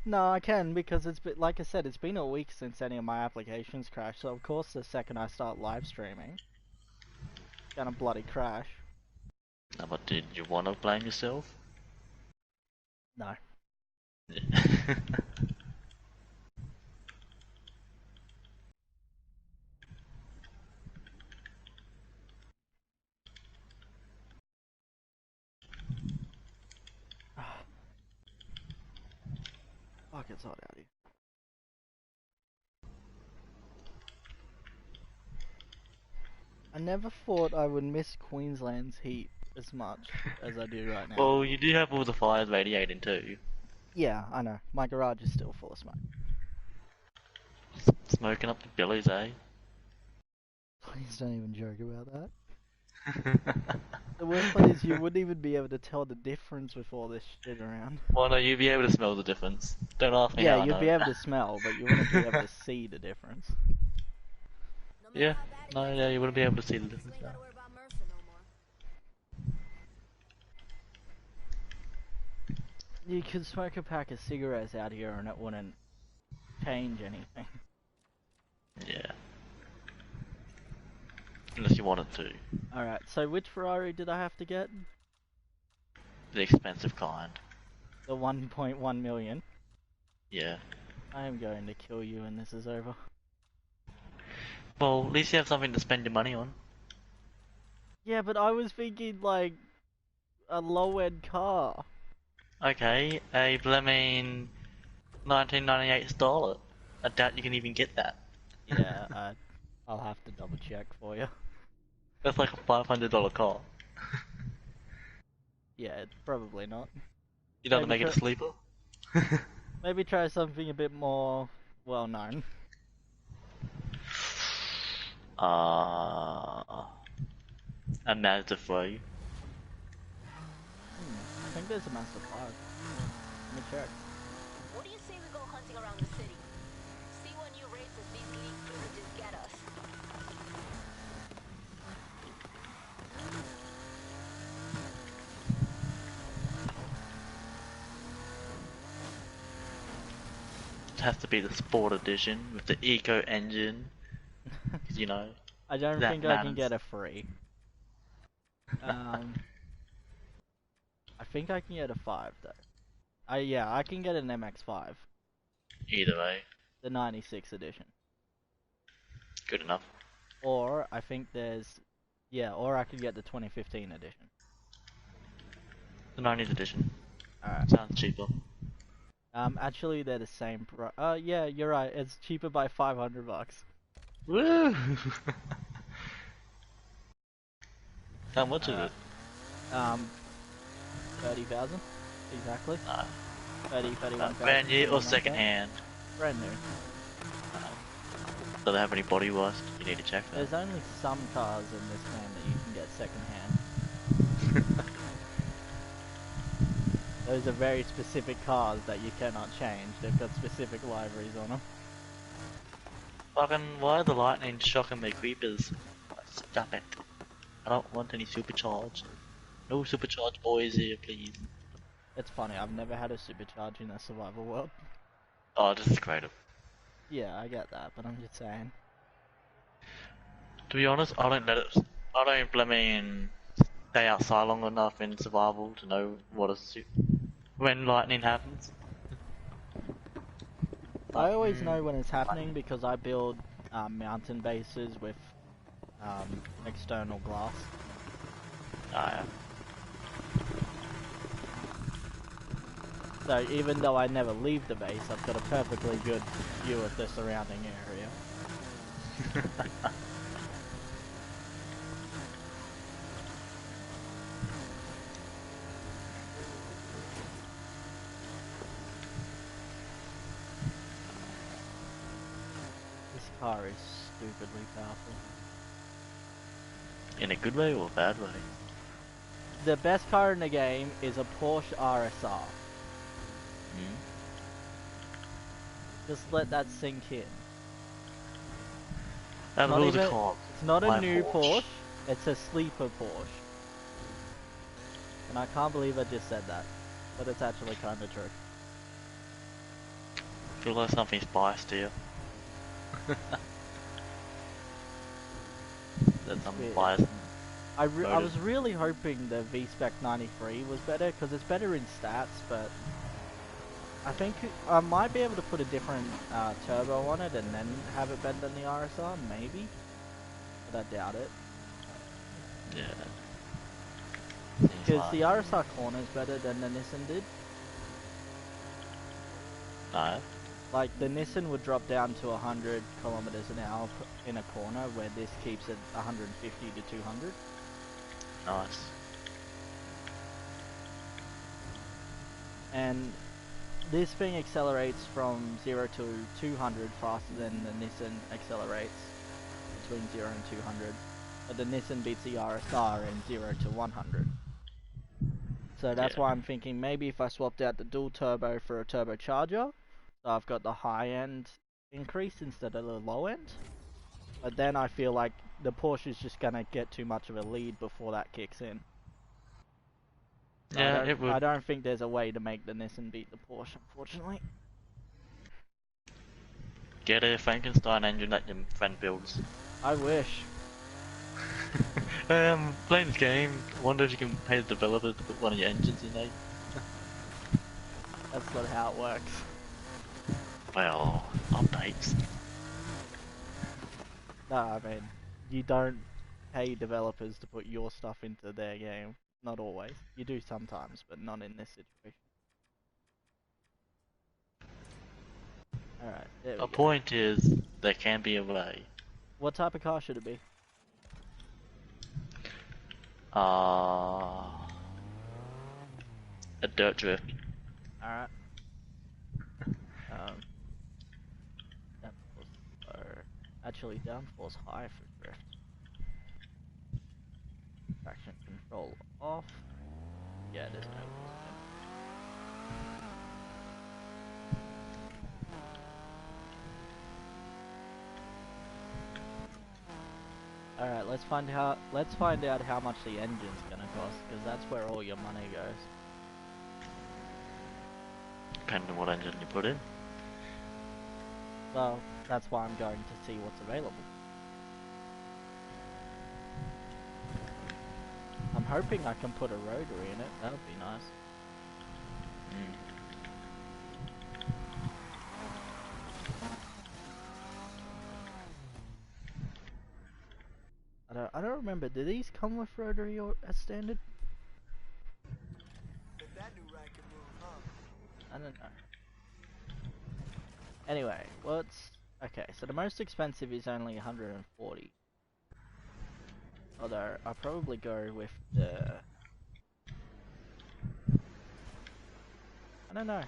No, I can because it's been, like I said, it's been a week since any of my applications crashed. So of course, the second I start live streaming, it's gonna bloody crash. No, but did you want to blame yourself? No. Fuck, it's hot out here. I never thought I would miss Queensland's heat as much as I do right now. Well, you do have all the fires radiating too. Yeah, I know. My garage is still full of smoke. Smoking up the billies, eh? Please don't even joke about that. The worst part is you wouldn't even be able to tell the difference with all this shit around. Well, no, you'd be able to smell the difference. Don't ask me Yeah, how I you'd know. be able to smell, but you wouldn't be able to see the difference. Yeah, no, yeah, you wouldn't be able to see the difference. No. You could smoke a pack of cigarettes out here and it wouldn't change anything. Yeah. Unless you wanted to. Alright, so which Ferrari did I have to get? The expensive kind. The 1.1 million. Yeah. I am going to kill you when this is over. Well, at least you have something to spend your money on. Yeah, but I was thinking like a low-end car. Okay, a blooming 1998 Starlet. I doubt you can even get that. Yeah, I'll have to double check for you. That's like a $500 car. Yeah, probably not. You don't Maybe make it a sleeper? maybe try something a bit more well known. A Mazda 3. I think there's a Mazda 5. Let me check. What do you say we go hunting around the city? See what new races these elite privileges get us. It has to be the Sport Edition with the Eco engine. Cause you know. I don't That think I can matters. get a free. I think I can get a 5 though. Yeah, I can get an MX-5. Either way, The 96 edition. good enough. Or I think there's... Yeah, or I could get the 2015 edition. The 90th edition. Alright. Sounds cheaper. Actually they're the same yeah, you're right. It's cheaper by 500 bucks. Woo! How much is it? 30,000 exactly. 31,000. Brand new or something like second that. hand? Brand new. Do they have any body rust? You need to check that. There's only some cars in this game that you can get second hand. Those are very specific cars that you cannot change. They've got specific liveries on them. Fucking, why are the lightning shocking my creepers? Stop it. I don't want any supercharged. No supercharged boys here, please. It's funny, I've never had a supercharge in a survival world. Oh, this is creative. Yeah, I get that, but I'm just saying. To be honest, I don't blooming stay outside long enough in survival to know what when lightning happens. I always know when it's happening because I build mountain bases with external glass. Ah, yeah. So even though I never leave the base, I've got a perfectly good view of the surrounding area. This car is stupidly powerful. In a good way or a bad way? The best car in the game is a Porsche RSR. Hmm? Just let that sink in. That Not was even- a called. It's not a My new Porsche. Porsche, it's a sleeper Porsche. And I can't believe I just said that, but it's actually kind of true. feel like something's biased here. There's some Weird. bias. I Motive. was really hoping the V-Spec 93 was better, because it's better in stats, but I think I might be able to put a different turbo on it and then have it better than the RSR, maybe? But I doubt it. Yeah. Because the RSR corner is better than the Nissan did. No. Like, the Nissan would drop down to 100 kilometers an hour in a corner, where this keeps it 150 to 200. Nice. And this thing accelerates from 0 to 200 faster than the Nissan accelerates between 0 and 200. But the Nissan beats the RSR in 0 to 100. So that's why I'm thinking maybe if I swapped out the dual turbo for a turbocharger, so I've got the high end increase instead of the low end. But then I feel like the Porsche's just gonna get too much of a lead before that kicks in. So Yeah, it would. I don't think there's a way to make the Nissan beat the Porsche, unfortunately. Get a Frankenstein engine that your friend builds. I wish. Playing this game, wonder if you can pay the developer to put one of your engines in there. That's not how it works. Well, updates. No, I mean, you don't pay developers to put your stuff into their game. Not always. You do sometimes, but not in this situation. Alright, there we The go. point is, there can be a way. What type of car should it be? A dirt drift. Alright. Downforce low. Actually, downforce high for drift. Traction control off. Yeah, there's no wheel spin. Alright, let's find out how much the engine's gonna cost, because that's where all your money goes. Depending on what engine you put in. Well, that's why I'm going to see what's available. I'm hoping I can put a rotary in it, that would be nice. I don't remember, do these come with rotary or as standard? I don't know. Anyway, okay, so the most expensive is only 140. Although, I'll probably go with the... I don't know.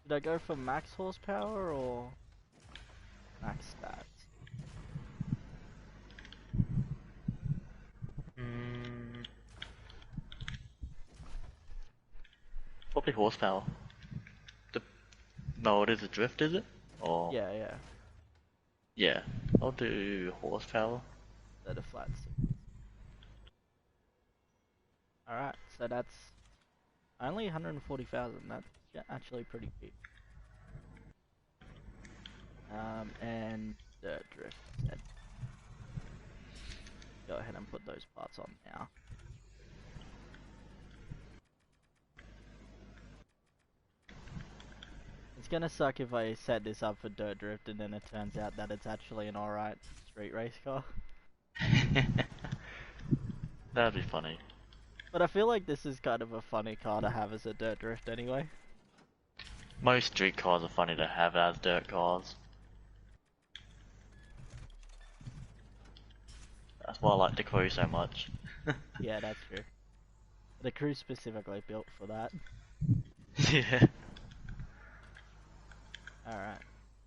Should I go for max horsepower or max stats? Probably horsepower. No, it is a drift, is it? Or Yeah, yeah. yeah, I'll do horsepower. Instead of flat six. Alright, so that's only 140,000. That's actually pretty cheap. And dirt drift set. Go ahead and put those parts on now. It's gonna suck if I set this up for dirt drift and then it turns out that it's actually an alright street race car. That'd be funny. But I feel like this is kind of a funny car to have as a dirt drift anyway. Most street cars are funny to have as dirt cars. That's why I like the Crew so much. Yeah, that's true. The crew's specifically built for that. Yeah. Alright.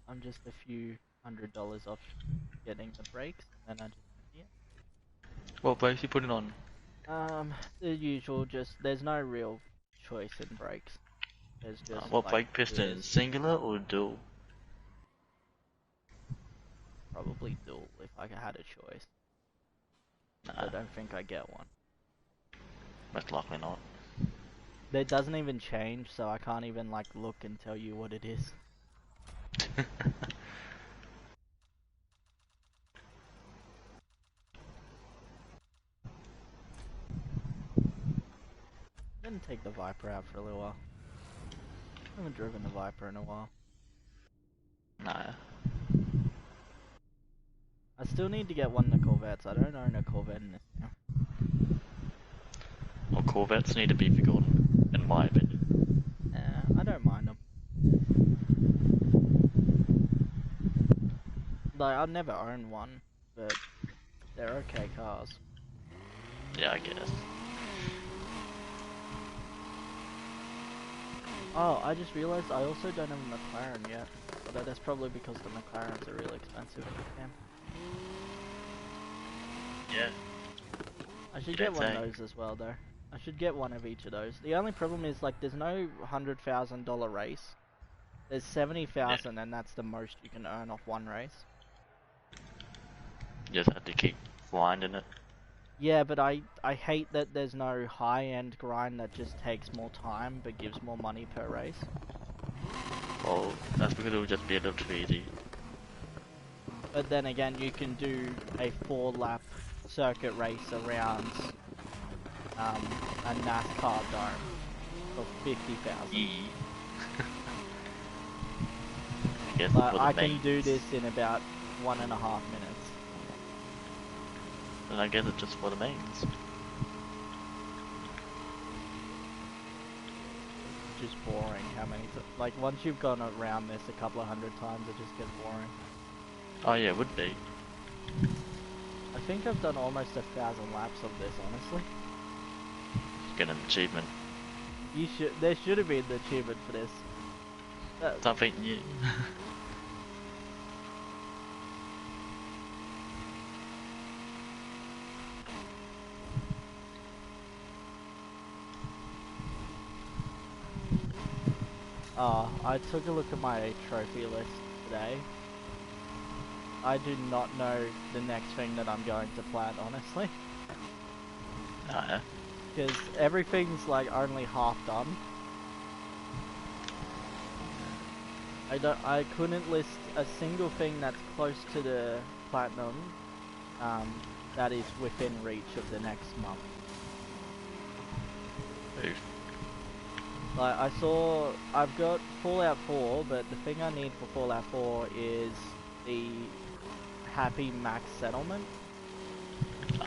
I'm just a few $100 off getting the brakes, and then I just empty it. What brakes you putting on? The usual, just, there's no real choice in brakes. There's just What like brake piston? gears. Singular or dual? Probably dual if I had a choice. Nah, I don't think I get one. most likely not. It doesn't even change, so I can't even like look and tell you what it is. I'm gonna take the Viper out for a little while. I haven't driven the Viper in a while. No. I still need to get one of the Corvettes. I don't own a Corvette in this now. Well, Corvettes need to be forgotten, in my opinion. I don't mind them. Like, I'll never own one, but they're okay cars. Yeah, I guess. Oh, I just realized I also don't have a McLaren yet. But that's probably because the McLarens are really expensive in this game. Yeah. I should get one of those as well though. I should get one of each of those. The only problem is like there's no $100,000 race. There's 70,000 and that's the most you can earn off one race. You just have to keep grinding it. Yeah, but I hate that there's no high-end grind that just takes more time but gives more money per race. Well, that's because it'll just be a little too easy. But then again, you can do a 4-lap circuit race around a NASCAR dome for 50,000. I guess I can do this in about 1.5 minutes. And I guess it's just for the mains. Just boring. How many? Like once you've gone around this a couple of hundred times, it just gets boring. Oh yeah, it would be. I think I've done almost 1,000 laps of this, honestly. Get an achievement. You should. There should have been the achievement for this. Something new. I took a look at my trophy list today. I do not know the next thing that I'm going to plant, honestly. Yeah. Because everything's like only half done. I couldn't list a single thing that's close to the platinum that is within reach of the next month. Oof. Like I've got Fallout 4, but the thing I need for Fallout 4 is the Happy Max Settlement.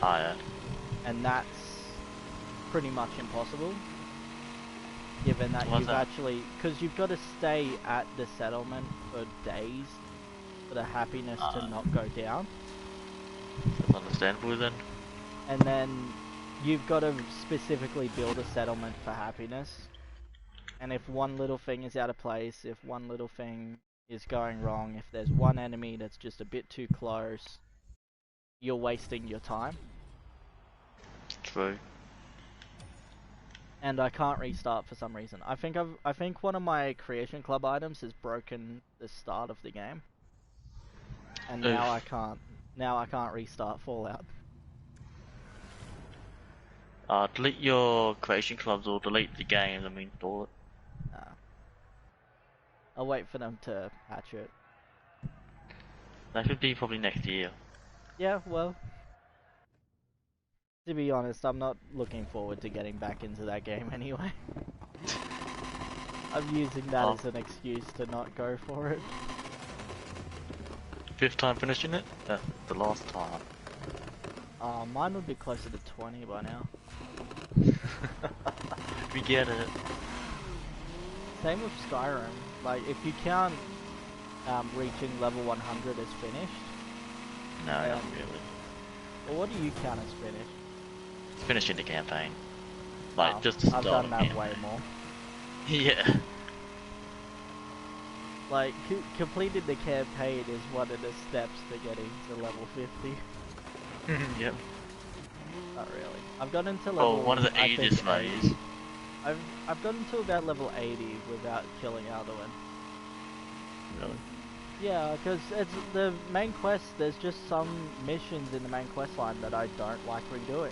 Ah, yeah. And that's pretty much impossible. Given that you've actually, because you've got to stay at the settlement for days for the happiness to not go down. That's understandable then. And then you've got to specifically build a settlement for happiness. And if one little thing is out of place, if one little thing is going wrong, if there's one enemy that's just a bit too close, you're wasting your time. True. And I can't restart for some reason. I think one of my Creation Club items has broken the start of the game. And now I can't. Now I can't restart Fallout. Delete your creation clubs or delete the game and install it. I'll wait for them to patch it. That should be probably next year. Yeah, well, to be honest, I'm not looking forward to getting back into that game anyway. I'm using that as an excuse to not go for it. 5th time finishing it? The last time. Mine would be closer to 20 by now. We get it. Same with Skyrim. Like, if you count reaching level 100 as finished. No, not really. Well, what do you count as finished? Finishing the campaign. Like, just to I've start done that way more. Yeah. Like, completing the campaign is one of the steps to getting to level 50. Yep. Not really. I've gotten into level... Oh, one of the ages ways. I've gotten to about level 80 without killing Alduin. Really? Yeah, because it's the main quest, there's just some missions in the main quest line that I don't like redoing.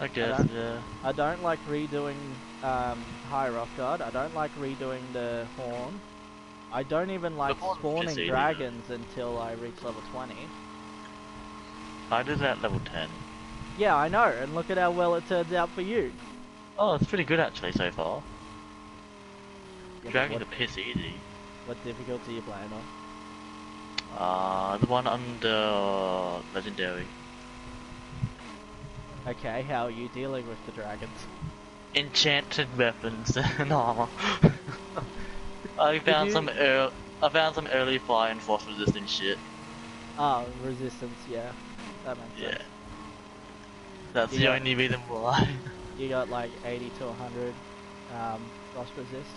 I guess, don't- yeah. I don't like redoing High Rock Guard. I don't like redoing the Horn. I don't even like Horn's spawning easy, though. dragons until I reach level 20. I did that at level 10. Yeah, I know, and look at how well it turns out for you. Oh, it's pretty good actually so far. Yeah, but Dragons are piss easy. what difficulty are you playing on? The one under Legendary. Okay, how are you dealing with the dragons? Enchanted weapons and armor. I found you- some some early fire and frost resistant shit. Oh, resistance, yeah. That makes Yeah. sense. That's You the got- only reason why. You got like 80 to 100 frost resist.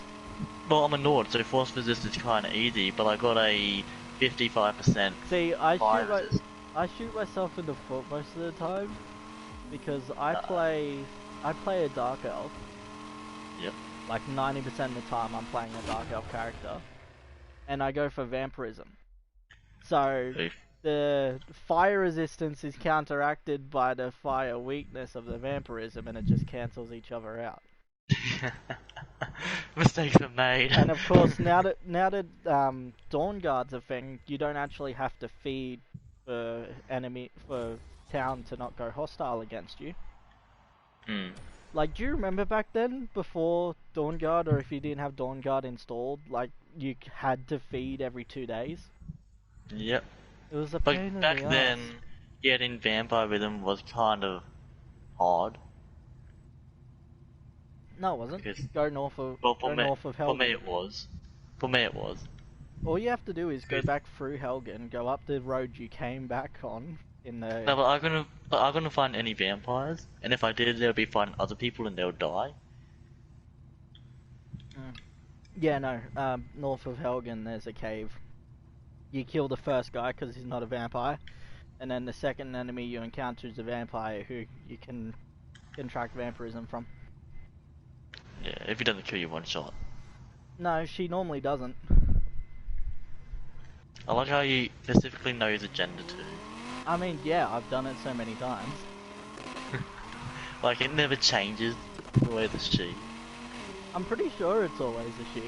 Well, I'm a Nord, so frost resist is kinda easy, but I got a 55%. See, fire resist. I shoot myself in the foot most of the time because I play a dark elf. Yep. Like 90% of the time I'm playing a dark elf character, and I go for vampirism. So the fire resistance is counteracted by the fire weakness of the vampirism, and it just cancels each other out. Mistakes are made. And of course, now that Dawn Guard's a thing, you don't actually have to feed for town to not go hostile against you. Hmm. Like, do you remember back then, before Dawn Guard, or if you didn't have Dawn Guard installed, like, you had to feed every 2 days? Yep. It was a But pain in back the then, ass. getting vampire rhythm was kind of hard. No, it wasn't. Because- Go north of Well, go north of for Helgen. me it was. For me it was. All you have to do is go Good. back through Helgen, go up the road you came back on in the. No, but I'm gonna find any vampires, and if I did, they'll be fighting other people and they'll die. Yeah, no. North of Helgen, there's a cave. You kill the first guy because he's not a vampire, and then the second enemy you encounter is a vampire who you can contract vampirism from. Yeah, if he doesn't kill you one shot. No, she normally doesn't. I like how you specifically know his agenda too. I mean, yeah, I've done it so many times. Like, it never changes the way the she. I'm pretty sure it's always a she.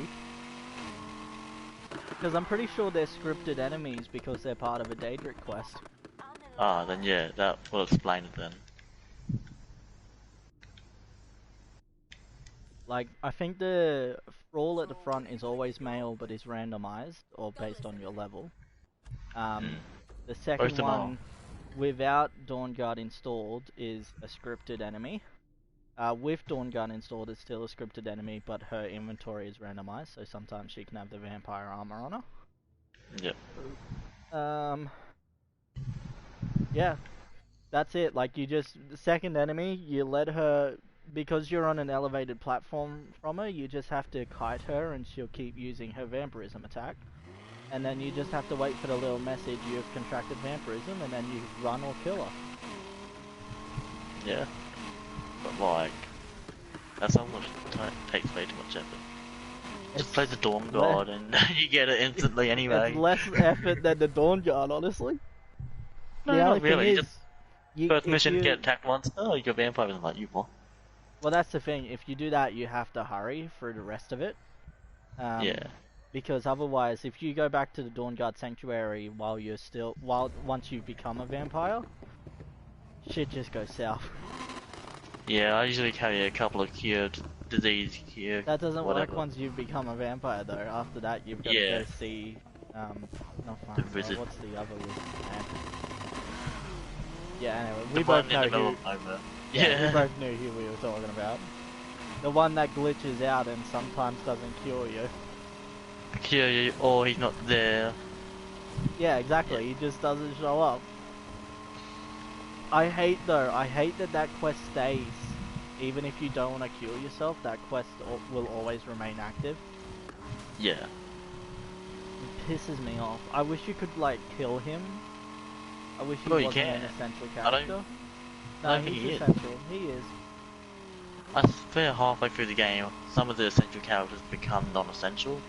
Because I'm pretty sure they're scripted enemies because they're part of a Daedric quest. Ah, then yeah, that will explain it then. Like, I think the Thrall at the front is always male, but is randomized, or based on your level. The second Both of them are. one, without Dawn Guard installed, is a scripted enemy. With Dawn Guard installed, it's still a scripted enemy, but her inventory is randomized, so sometimes she can have the vampire armor on her. Yep. Yeah, that's it. Like, the second enemy, you let her, because you're on an elevated platform from her, you just have to kite her and she'll keep using her vampirism attack. And then you just have to wait for the little message, you've contracted vampirism, and then you run or kill her. Yeah. But like, that's almost takes way too much effort. Just play the Dawn Guard and you get it instantly anyway. It's less effort than the Dawn Guard, honestly. No, The not only thing really. is, Just you- first if mission, you- get attacked once. Oh, you're vampires. I'm like, you what? Well, that's the thing. If you do that, you have to hurry through the rest of it. Yeah. Because otherwise, if you go back to the Dawn Guard Sanctuary once you've become a vampire, shit just goes south. Yeah, I usually carry a couple of cured disease cure. That doesn't whatever. work once you've become a vampire, though. After that, you've got Yeah. to go see, not The Farnsworth, wizard. what's the other wizard's name? Yeah, anyway, The we one both in know the middle who. of nowhere. Yeah, we both knew who we were talking about. The one that glitches out and sometimes doesn't cure you. Cure you, or he's not there. Yeah, exactly. He just doesn't show up. I hate that quest stays. Even if you don't want to cure yourself, that quest will always remain active. Yeah. It pisses me off. I wish you could, like, kill him. I wish he Well, you wasn't can. an essential I don't- character. I No, don't think he's he is. essential. He is. I swear halfway through the game, some of the essential characters become non-essential.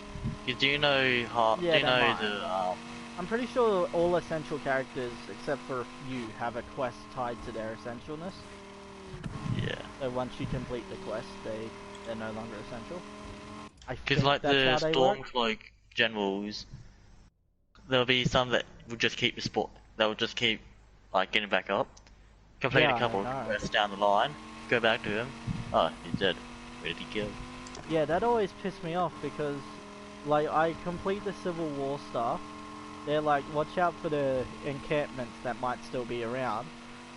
You do know Yeah, do you they know might. the I'm pretty sure all essential characters, except for a few, have a quest tied to their essentialness. yeah. So once you complete the quest, they're no longer essential. I Because think like that's the how they work. storms, like generals, there'll be some that will just keep the sport. They'll just keep like getting back up. Complete Yeah, a I couple of know. quests down the line. Go back to him. Oh, he's dead. Where did he go? Yeah, that always pissed me off because, like, I complete the Civil War stuff. They're like, watch out for the encampments that might still be around.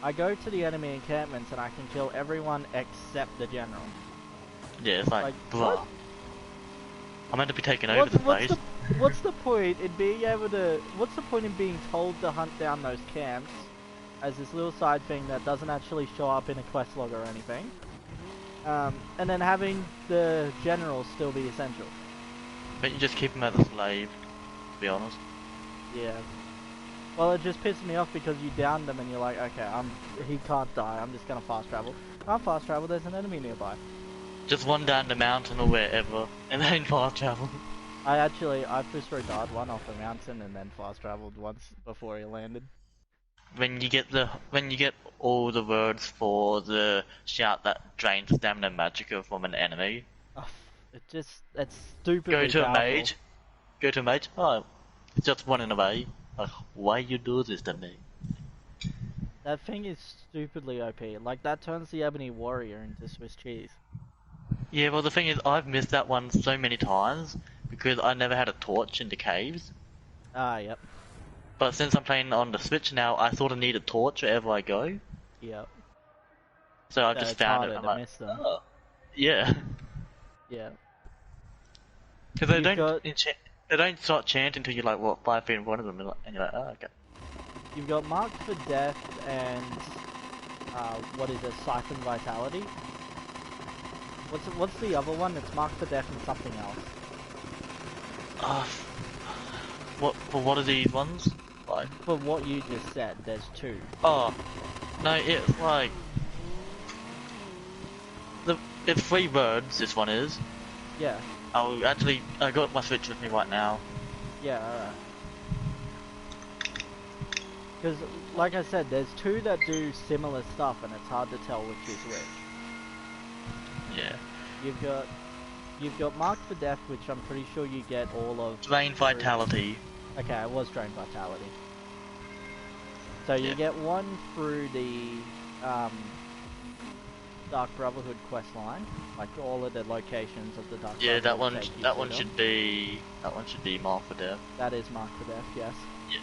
I go to the enemy encampments and I can kill everyone except the general. Yeah, it's like, What? blah. I'm meant to be taking over the place. What's the point in being able to? What's the point in being told to hunt down those camps as this little side thing that doesn't actually show up in a quest log or anything? And then having the generals still be essential. But you just keep him as a slave, to be honest. Yeah. Well, it just pisses me off because you down them and you're like, okay, he can't die. I'm just gonna fast travel. Can't fast travel. There's an enemy nearby. Just one down the mountain or wherever, and then fast travel. I pushed through died one off the mountain and then fast traveled once before he landed. When you get all the words for the shout that drains stamina magicka from an enemy, Oh, it's stupidly go to a powerful. mage. Go to a mage. Oh, it's just running away. Like, why you do this to me? That thing is stupidly OP. Like, that turns the Ebony Warrior into Swiss cheese. Yeah, well the thing is, I've missed that one so many times because I never had a torch in the caves. Ah, yep. But since I'm playing on the Switch now, I sort of need a torch wherever I go. Yep. So I've So just it's found harder it. I'm to like, miss them. oh, yeah. Yeah. Because they don't start chanting until you're like, what, 5 feet in front of them, and you're like, oh, okay. You've got Marked for Death and what is it? Siphon Vitality. What's the other one? It's Marked for Death and something else. What are these ones? Like, For what you just said, there's two. oh, no, it's like it's 3 words. This one is. Yeah. Oh, actually, I got my Switch with me right now. Yeah. Alright. Because, like I said, there's two that do similar stuff, and it's hard to tell which is which. Yeah. You've got Marked for Death, which I'm pretty sure you get all of. Drain Vitality. Okay, it was Drain Vitality. So you get one through the Dark Brotherhood quest line, like all of the locations of the Dark Yeah, Brotherhood. that one should be Mark for Death. That is Marked for Death, yes. Yeah.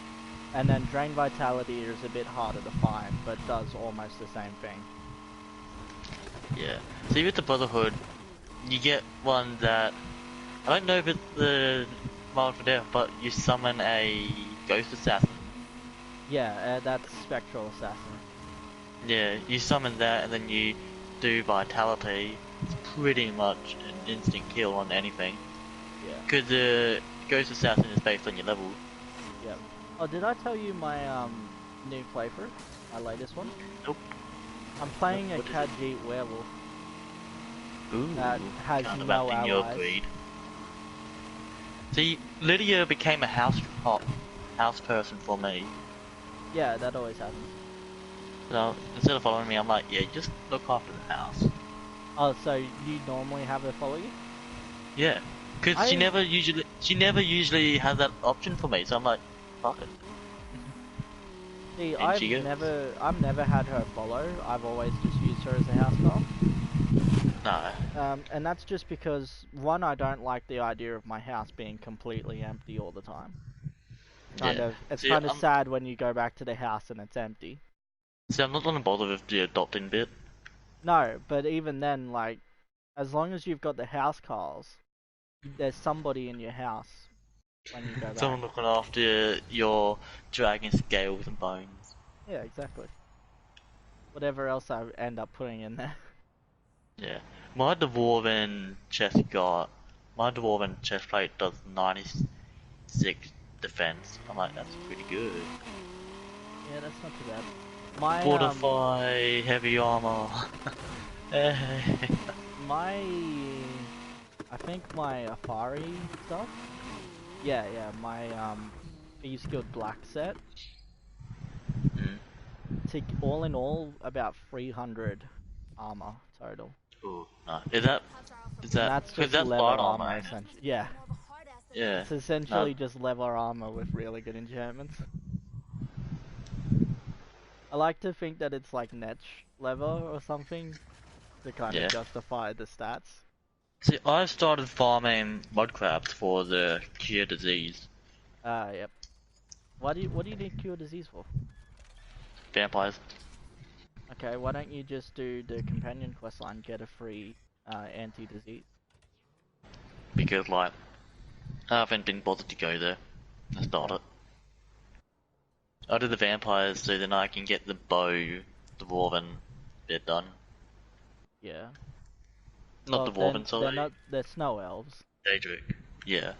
And then Drain Vitality is a bit harder to find, but does almost the same thing. Yeah. See, with the Brotherhood, you get one that I don't know if it's the Mark for Death, but you summon a Ghost Assassin. Yeah, that's Spectral Assassin. Yeah, you summon that and then you do Vitality. It's pretty much an instant kill on anything. Yeah. Because the Ghost Assassin is based on your level. Yep. Oh, did I tell you my new playthrough? My latest one? Nope. I'm playing a What is it? Khajiit werewolf. Ooh, That has can't no imagine your allies. breed. See, Lydia became a house person for me. Yeah, that always happens. So instead of following me, I'm like, yeah, just look after the house. Oh, so you normally have her follow you? Yeah, because she never usually has that option for me. So I'm like, fuck it. See, And I've she goes. never had her follow. I've always just used her as a housecarl. No. And that's just because, one, I don't like the idea of my house being completely empty all the time. It's See, kind of sad when you go back to the house and it's empty. See, I'm not gonna bother with the adopting bit. No, but even then, like, as long as you've got the housecarls, there's somebody in your house when you go back. Someone looking after your dragon scales and bones. Yeah, exactly. Whatever else I end up putting in there. Yeah. My dwarven chest plate does 96 defense. I'm like, that's pretty good. Yeah, that's not too bad. My Fortify heavy armor. I think my Afari stuff. Yeah, my Thieves Guild Black set. Mm. To all in all, about 300 armor total. Ooh, no. Is that And that's because just that's leather light armor, armor, ain't it? essentially. Yeah, Yeah. it's essentially just leather armor with really good enchantments. I like to think that it's like netch leather or something to kind of Yeah. justify the stats. See, I started farming mudcrabs for the cure disease. Yep. What do you need cure disease for? Vampires. Okay, why don't you just do the companion quest line, get a free anti-disease? Because, like, I haven't been bothered to go there. I started. I did the vampires so then I can get the bow, the dwarven bit done. Yeah. Not the dwarven, They're sorry. not. They're snow elves. Daedric. Yeah.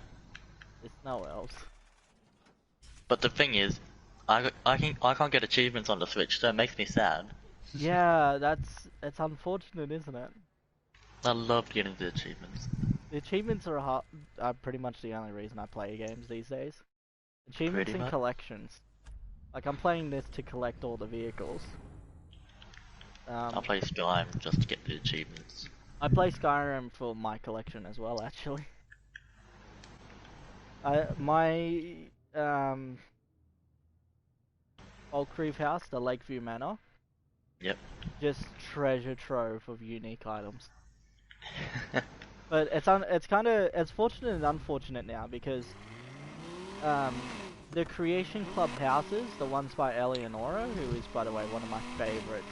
They're snow elves. But the thing is, I can't get achievements on the Switch, so it makes me sad. Yeah, it's unfortunate, isn't it? I love getting the achievements. The achievements are pretty much the only reason I play games these days. Achievements Pretty and much. collections. Like I'm playing this to collect all the vehicles. I play Skyrim just to get the achievements. I play Skyrim for my collection as well, actually. My Old Creve house, the Lakeview Manor. Yep. Just treasure trove of unique items. But it's kind of fortunate and unfortunate now because the Creation Club houses, the ones by Eleonora, who is by the way one of my favorites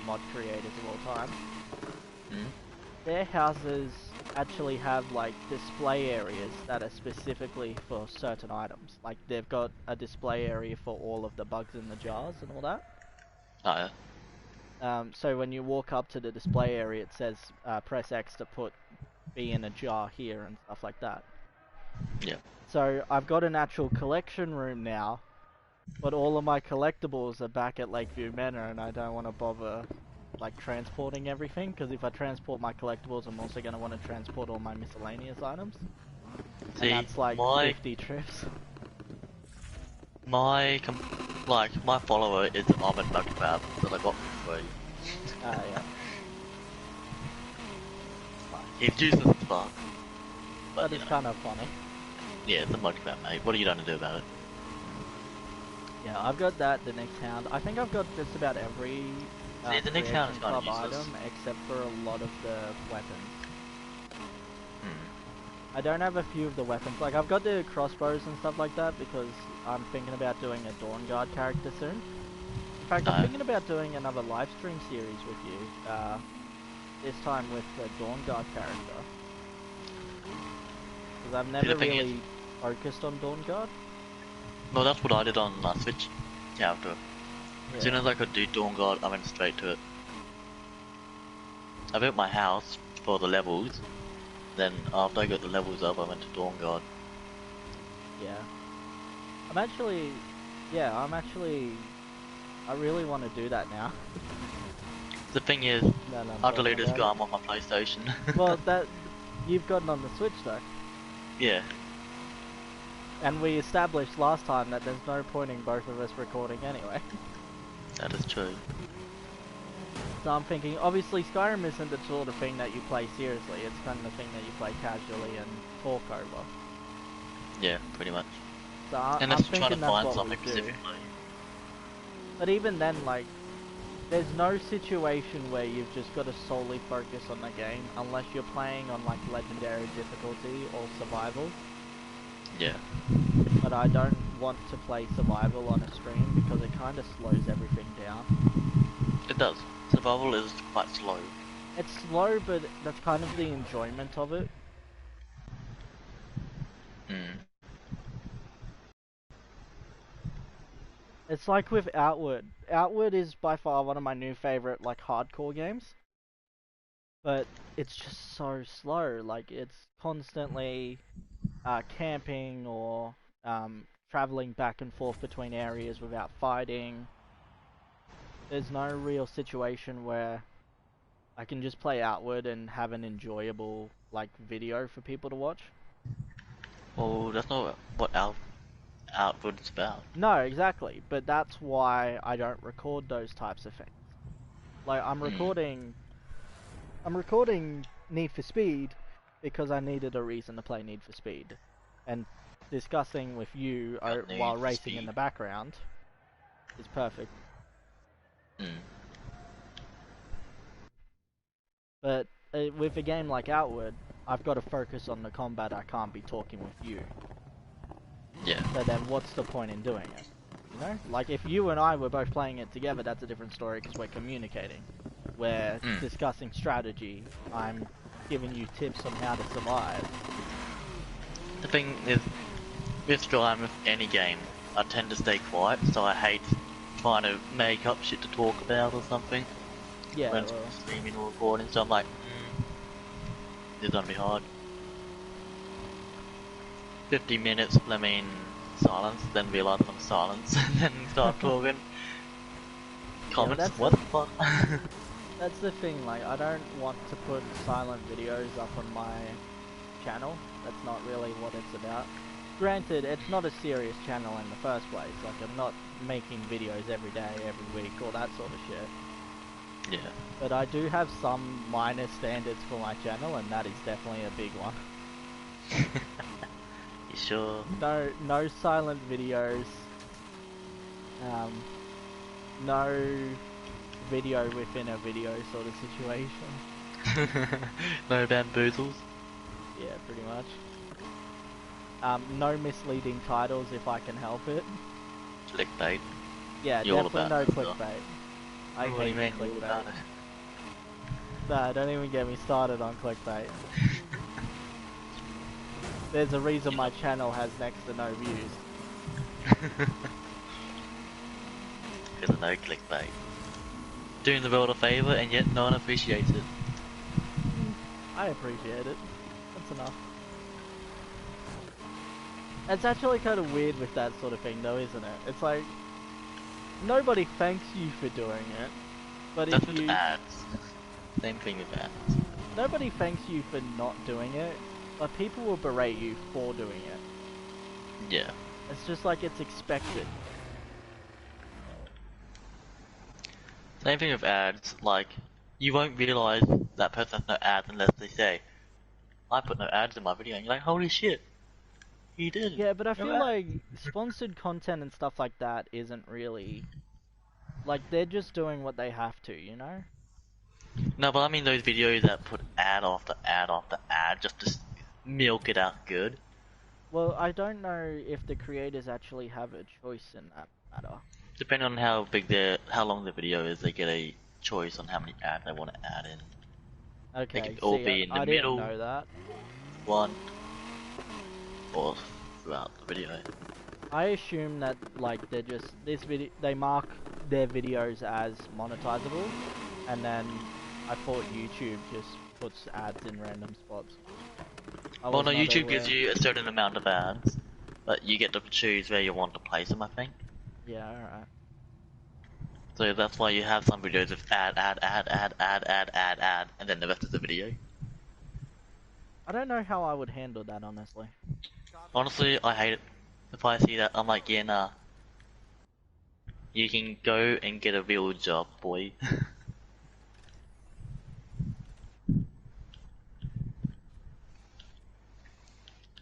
mod creators of all time. Their houses actually have like display areas that are specifically for certain items. Like they've got a display area for all of the bugs in the jars and all that. Oh yeah. So when you walk up to the display area, it says press X to put B in a jar here and stuff like that. Yeah. So I've got an actual collection room now, but all of my collectibles are back at Lakeview Manor, and I don't want to bother like transporting everything, because if I transport my collectibles, I'm also going to want to transport all my miscellaneous items. See, and that's like 50 trips. My follower is Armored Mudcrab that I got for free. Yeah. He's useless as fuck. But it's kind of funny. Yeah, it's a mudcrab, mate. What are you gonna do about it? Yeah, I've got that, the next hound. I think I've got just about every See, the next hound is kind of club useless. item, except for a lot of the weapons. I don't have a few of the weapons. Like, I've got the crossbows and stuff like that, because I'm thinking about doing a Dawn Guard character soon. In fact, I'm thinking about doing another live stream series with you, this time with the Dawn Guard character. Because I've never really focused on Dawn Guard. No, that's what I did on Switch character. Yeah. As soon as I could do Dawn Guard, I went straight to it. I built my house for the levels, then after I got the levels up, I went to Dawn Guard. Yeah. I really want to do that now. The thing is, I deleted Skyrim off my PlayStation. Well, you've gotten on the Switch though. Yeah. And we established last time that there's no point in both of us recording anyway. That is true. So I'm thinking, obviously Skyrim isn't the sort of thing that you play seriously, it's kind of the thing that you play casually and talk over. Yeah, pretty much. So and I'm that's thinking trying to that's find what something we do. specifically. But even then, like, there's no situation where you've just got to solely focus on the game unless you're playing on like legendary difficulty or survival. Yeah. But I don't want to play survival on a stream because it kind of slows everything down. It does. Survival is quite slow. It's slow, but that's kind of the enjoyment of it. It's like with Outward. Outward is by far one of my new favorite like hardcore games. But it's just so slow. Like it's constantly camping or traveling back and forth between areas without fighting. There's no real situation where I can just play Outward and have an enjoyable like video for people to watch. Oh, that's not what Outward's about. No, exactly. But that's why I don't record those types of things. Like I'm recording I'm recording Need for Speed because I needed a reason to play Need for Speed, and discussing with you Got while Need for racing in Speed. the background is perfect. Mm. But with a game like Outward, I've got to focus on the combat. I can't be talking with you. Yeah. So then what's the point in doing it? You know? Like, if you and I were both playing it together, that's a different story because we're communicating. We're discussing strategy. I'm giving you tips on how to survive. The thing is, with driving with any game, I tend to stay quiet, so I hate trying to make up shit to talk about or something. Yeah, When well, streaming or recording, so I'm like, this is gonna be hard. 50 minutes, I mean, silence, then realise I'm silence, and then start talking. Comments, that's what the fuck? that's the thing, like, I don't want to put silent videos up on my channel. That's not really what it's about. Granted, it's not a serious channel in the first place. Like, I'm not making videos every day, every week, all that sort of shit. Yeah. But I do have some minor standards for my channel, and that is definitely a big one. You sure? No silent videos. No video within a video sort of situation. No bamboozles? Yeah, pretty much. No misleading titles if I can help it. Clickbait. Yeah, You're all definitely about no that stuff. clickbait. I What do you hate mean, you're all clickbait. about it? Nah, don't even get me started on clickbait. There's a reason my channel has next to no views. Because of no clickbait. Doing the world a favour and yet no one appreciates it. I appreciate it. That's enough. It's actually kind of weird with that sort of thing though, isn't it? It's like, nobody thanks you for doing it, but That's if with you... ads. Same thing with ads. Nobody thanks you for not doing it, but people will berate you for doing it. Yeah. It's just like it's expected. Same thing with ads, like, you won't realise that person has no ads unless they say, I put no ads in my video, and you're like, holy shit, he did. Yeah, but I No feel ads. like sponsored content and stuff like that isn't really... Like, they're just doing what they have to, you know? No, but I mean those videos that put ad after ad after ad just to milk it out good. Well, I don't know if the creators actually have a choice in that matter. Depending on how long the video is, they get a choice on how many ads they want to add in. They Okay, could all see, be in the I didn't middle, know that. one, or throughout the video. I assume that, like, they're just... They mark their videos as monetizable, and then I thought YouTube just puts ads in random spots. Well, no, YouTube aware. gives you a certain amount of ads, but you get to choose where you want to place them, I think. Yeah, alright. So that's why you have some videos with ad, and then the rest of the video. I don't know how I would handle that, honestly. Honestly, I hate it. If I see that, I'm like, yeah, nah. You can go and get a real job, boy.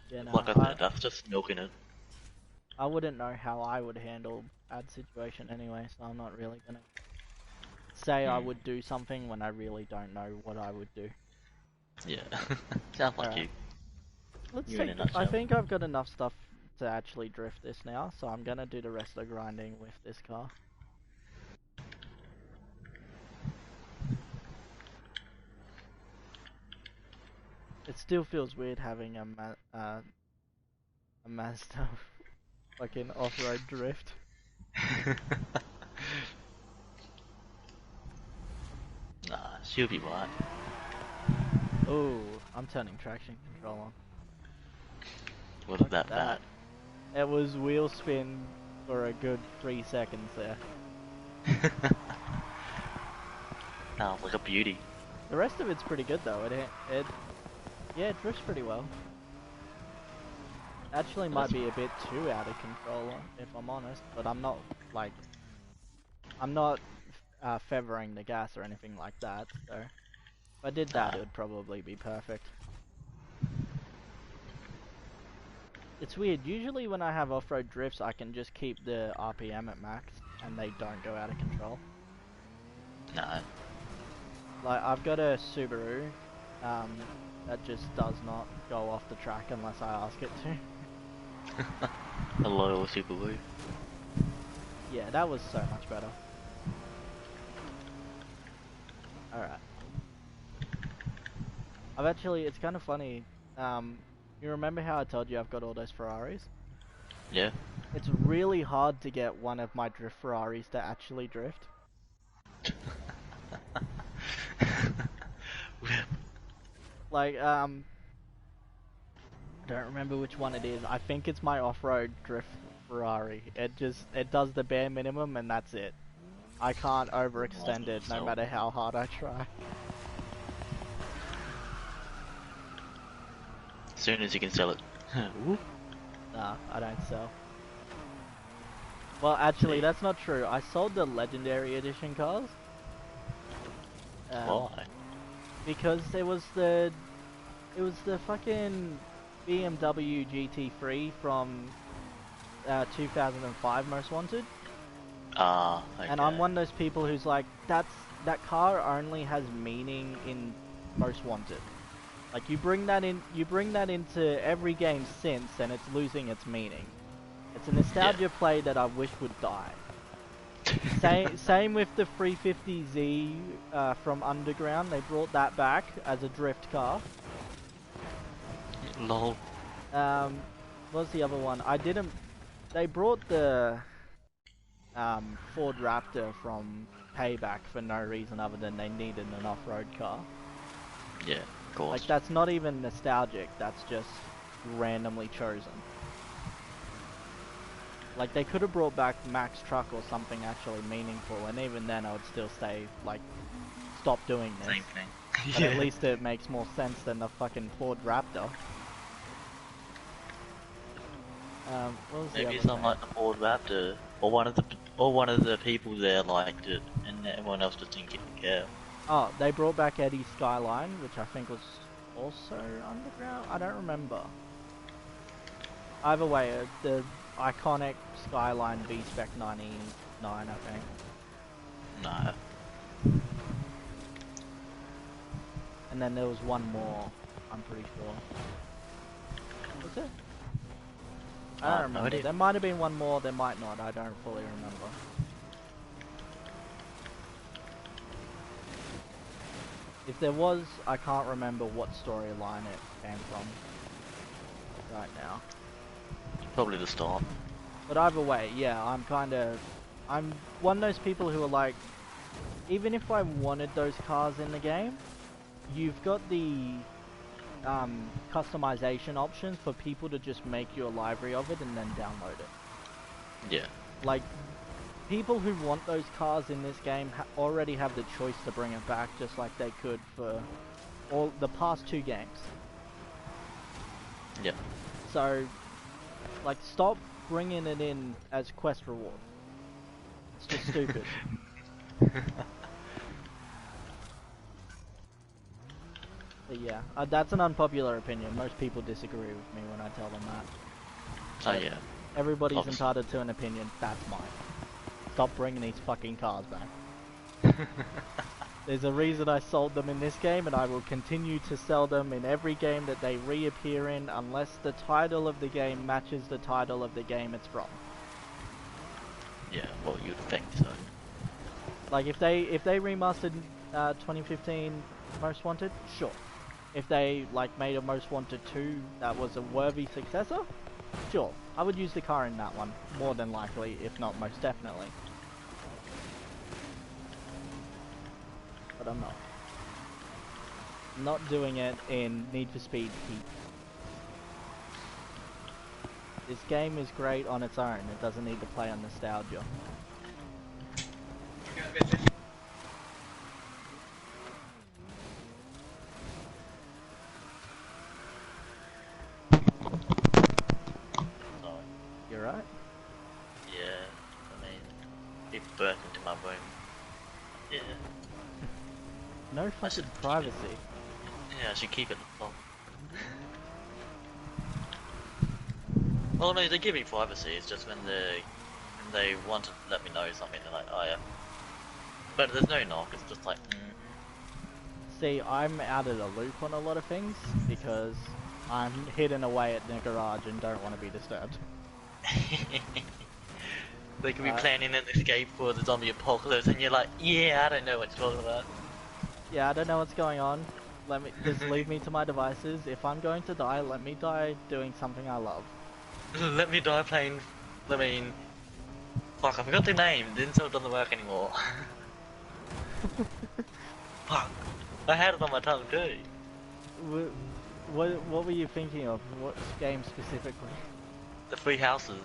Yeah, Like I no, said, that's just milking it. I wouldn't know how I would handle ad situation anyway, so I'm not really gonna say I would do something when I really don't know what I would do. Yeah. Sounds like Alright. you. Let's You in a take... I nutshell. think I've got enough stuff to actually drift this now, so I'm gonna do the rest of the grinding with this car. It still feels weird having a Mazda fucking off-road drift. Nah, she'll be right. Oh, I'm turning traction control on. Wasn't that bad. It was wheel spin for a good 3 seconds there. Sounds like a beauty. The rest of it's pretty good though. Yeah, it drifts pretty well. Actually, might be a bit too out of control if I'm honest, but I'm not like feathering the gas or anything like that. So If I did that, it would probably be perfect. It's weird, usually when I have off-road drifts, I can just keep the RPM at max, and they don't go out of control. No. Like, I've got a Subaru, that just does not go off the track unless I ask it to. A loyal Subaru. Yeah, that was so much better. Alright. I've actually, it's kind of funny, you remember how I told you I've got all those Ferraris? Yeah. It's really hard to get one of my drift Ferraris to actually drift. Like, I don't remember which one it is. I think it's my off-road drift Ferrari. It does the bare minimum and that's it. I can't overextend it no matter how hard I try. As soon as you can sell it. Nah, I don't sell. Well, actually, that's not true. I sold the Legendary Edition cars. Why? Because it was the fucking BMW GT3 from 2005 Most Wanted. Ah, okay. And I'm one of those people who's like, that car only has meaning in Most Wanted. Like you bring that into every game since, and it's losing its meaning. It's a nostalgia play that I wish would die. Same with the 350Z from Underground. They brought that back as a drift car. Lol. What's the other one? They brought the Ford Raptor from Payback for no reason other than they needed an off-road car. Yeah, of course. Like that's not even nostalgic. That's just randomly chosen. Like they could have brought back Max Truck or something actually meaningful, and even then I would still say like, stop doing this. Same thing. But at least it makes more sense than the fucking Ford Raptor. What was the Maybe other it's not thing? like the Ford Raptor, or one of the people there liked it, and everyone else just didn't care. Oh, they brought back Eddie's Skyline, which I think was also Underground. I don't remember. Either way, the iconic Skyline V-Spec 99, I think. No. And then there was one more, I'm pretty sure. Was it? I don't remember. idea. There might have been one more, there might not. I don't fully remember. If there was, I can't remember what storyline it came from right now. Probably the start. But either way, yeah, I'm one of those people who are like, even if I wanted those cars in the game, you've got the customization options for people to just make you a library of it and then download it. Yeah. Like, people who want those cars in this game already have the choice to bring it back, just like they could for all the past 2 games. Yeah. So, like, stop bringing it in as quest reward. It's just stupid. But yeah, that's an unpopular opinion. Most people disagree with me when I tell them that. Oh yeah. Everybody's Obviously. entitled to an opinion. That's mine. Stop bringing these fucking cars back. There's a reason I sold them in this game, and I will continue to sell them in every game that they reappear in, unless the title of the game matches the title of the game it's from. Yeah, well you'd think so. Like if they remastered 2015 Most Wanted, sure. If they like made a Most Wanted 2 that was a worthy successor, sure. I would use the car in that one, more than likely, if not most definitely. But I'm not. Not doing it in Need for Speed Heat. This game is great on its own, it doesn't need to play on nostalgia. Sorry. You're right? Yeah, I mean, people burst into my room. Yeah. No fucking privacy. Yeah, I should keep it locked. Well, no, they give me privacy. It's just when they want to let me know something, they're like, oh yeah. But there's no knock. It's just like. See, I'm out of the loop on a lot of things because I'm hidden away at the garage and don't want to be disturbed. They could be planning an escape for the zombie apocalypse, and you're like, yeah, I don't know what you're talking about. Yeah, I don't know what's going on. Let me just leave me to my devices. If I'm going to die, let me die doing something I love. Let me die playing. I mean, fuck, I forgot the name. The insult doesn't work anymore. Fuck, I had it on my tongue too. What were you thinking of? What game specifically? The Three Houses.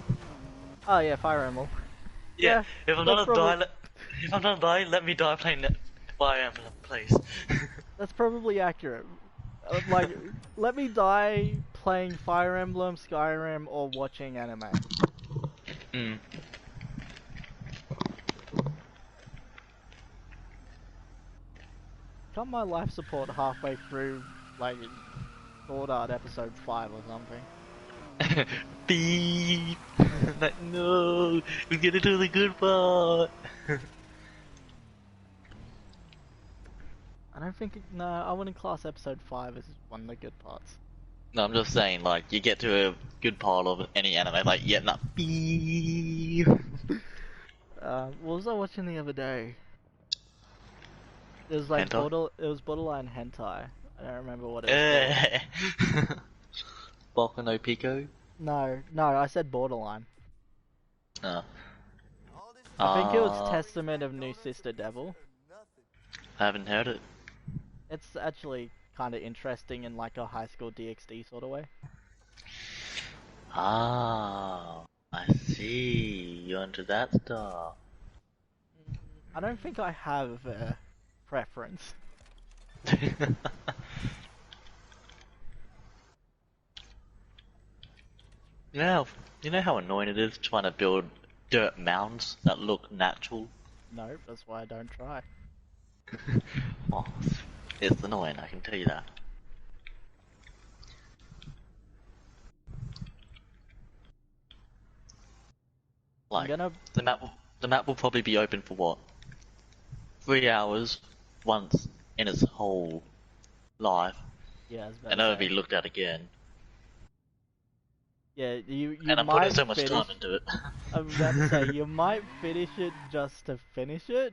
Oh yeah, Fire Emblem. Yeah, if I'm that's not gonna die, if I'm not gonna die, let me die playing Fire Emblem, please. That's probably accurate. Like, let me die playing Fire Emblem, Skyrim, or watching anime. Mm. Cut my life support halfway through, like, Sword Art episode 5 or something. Beep. Like, no, we're gonna do the good part. I don't think no, I wouldn't class episode 5 as one of the good parts. No, I'm just saying, like, you get to a good part of any anime, like, yeah, nah, beep. What was I watching the other day? It was like Hentai? it was borderline hentai. I don't remember what it was called. Boku no Pico? No, I said borderline. No. I think it was Testament of New Sister Devil. I haven't heard it. It's actually kind of interesting in like a high school DxD sort of way. Ah, I see. You're into that stuff. I don't think I have a preference. You know how annoying it is trying to build dirt mounds that look natural? Nope, that's why I don't try. Oh, it's annoying, I can tell you that. Like, the map will probably be open for what? 3 hours once in its whole life, Yeah, I was about and to never say. be looked at again. Yeah, you And I'm might putting so much finish. time into it. I'm about to say you might finish it just to finish it,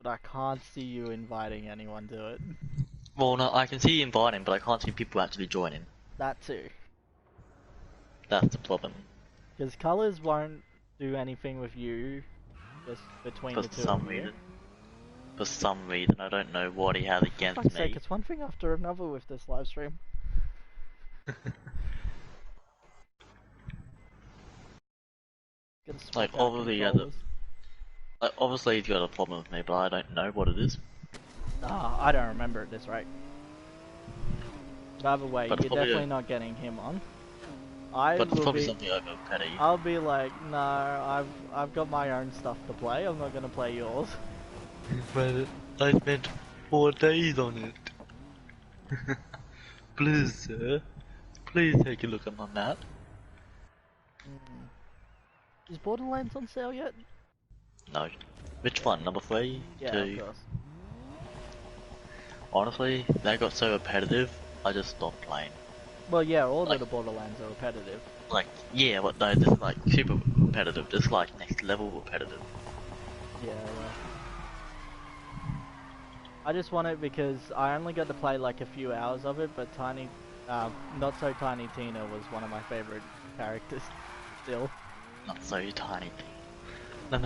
but I can't see you inviting anyone to it. Well, no, I can see you inviting, but I can't see people actually joining. That too. That's the problem. Because colors won't do anything with you, just between For the two some of you. reason. For some reason, I don't know what he has For against fuck's me. sake, it's one thing after another with this live stream. Like, obviously he's got a problem with me, but I don't know what it is. Ah, I don't remember at this rate. But either way, But you're it's probably definitely not getting him on. But it's probably something over petty. I'll be like, no, I've got my own stuff to play. I'm not gonna play yours. But I spent 4 days on it. Please, sir. Please take a look at my map. Is Borderlands on sale yet? No. Which one? Number 3? Yeah, 2? of course. Honestly, they got so repetitive, I just stopped playing. Well, yeah, all Like- the Borderlands are repetitive. Like, yeah, but no, this is like super repetitive. This is like next level repetitive. Yeah. I just want it because I only got to play like a few hours of it, but Not So Tiny Tina was one of my favorite characters still. Not so tiny. No.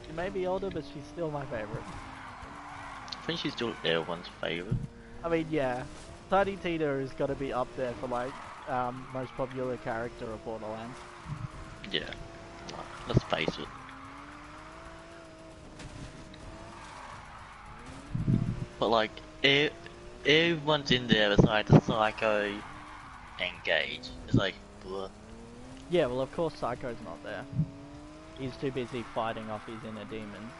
She may be older, but she's still my favorite. I think she's still everyone's favorite. I mean, yeah, Tiny Tina has got to be up there for like most popular character of Borderlands. Yeah. Let's face it. But like, everyone's in there besides the Psycho and Gage. It's like, blah. Yeah, well, of course Psycho's not there. He's too busy fighting off his inner demons.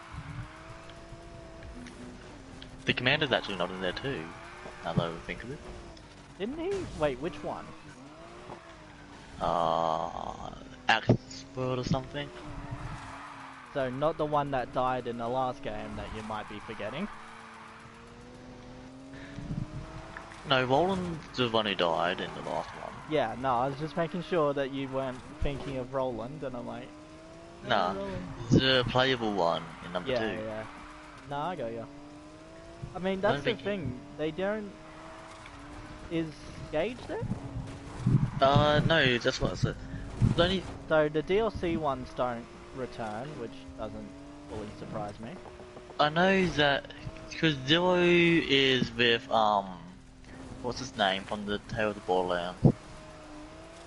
The commander's actually not in there too, now that I think of it. Didn't he? Wait, which one? Axe World or something? So not the one that died in the last game that you might be forgetting. No, Roland's the one who died in the last one. Yeah, no, I was just making sure that you weren't thinking of Roland, and I'm like, oh, Nah, Roland. the playable one in number 2. Yeah. Nah, I got you. I mean, I that's don't the think thing. They don't. Is Gage there? No, that's what I said. The only... So the DLC ones don't return, which doesn't fully surprise me. I know that because Zero is with what's his name from the Tale of the Borderlands?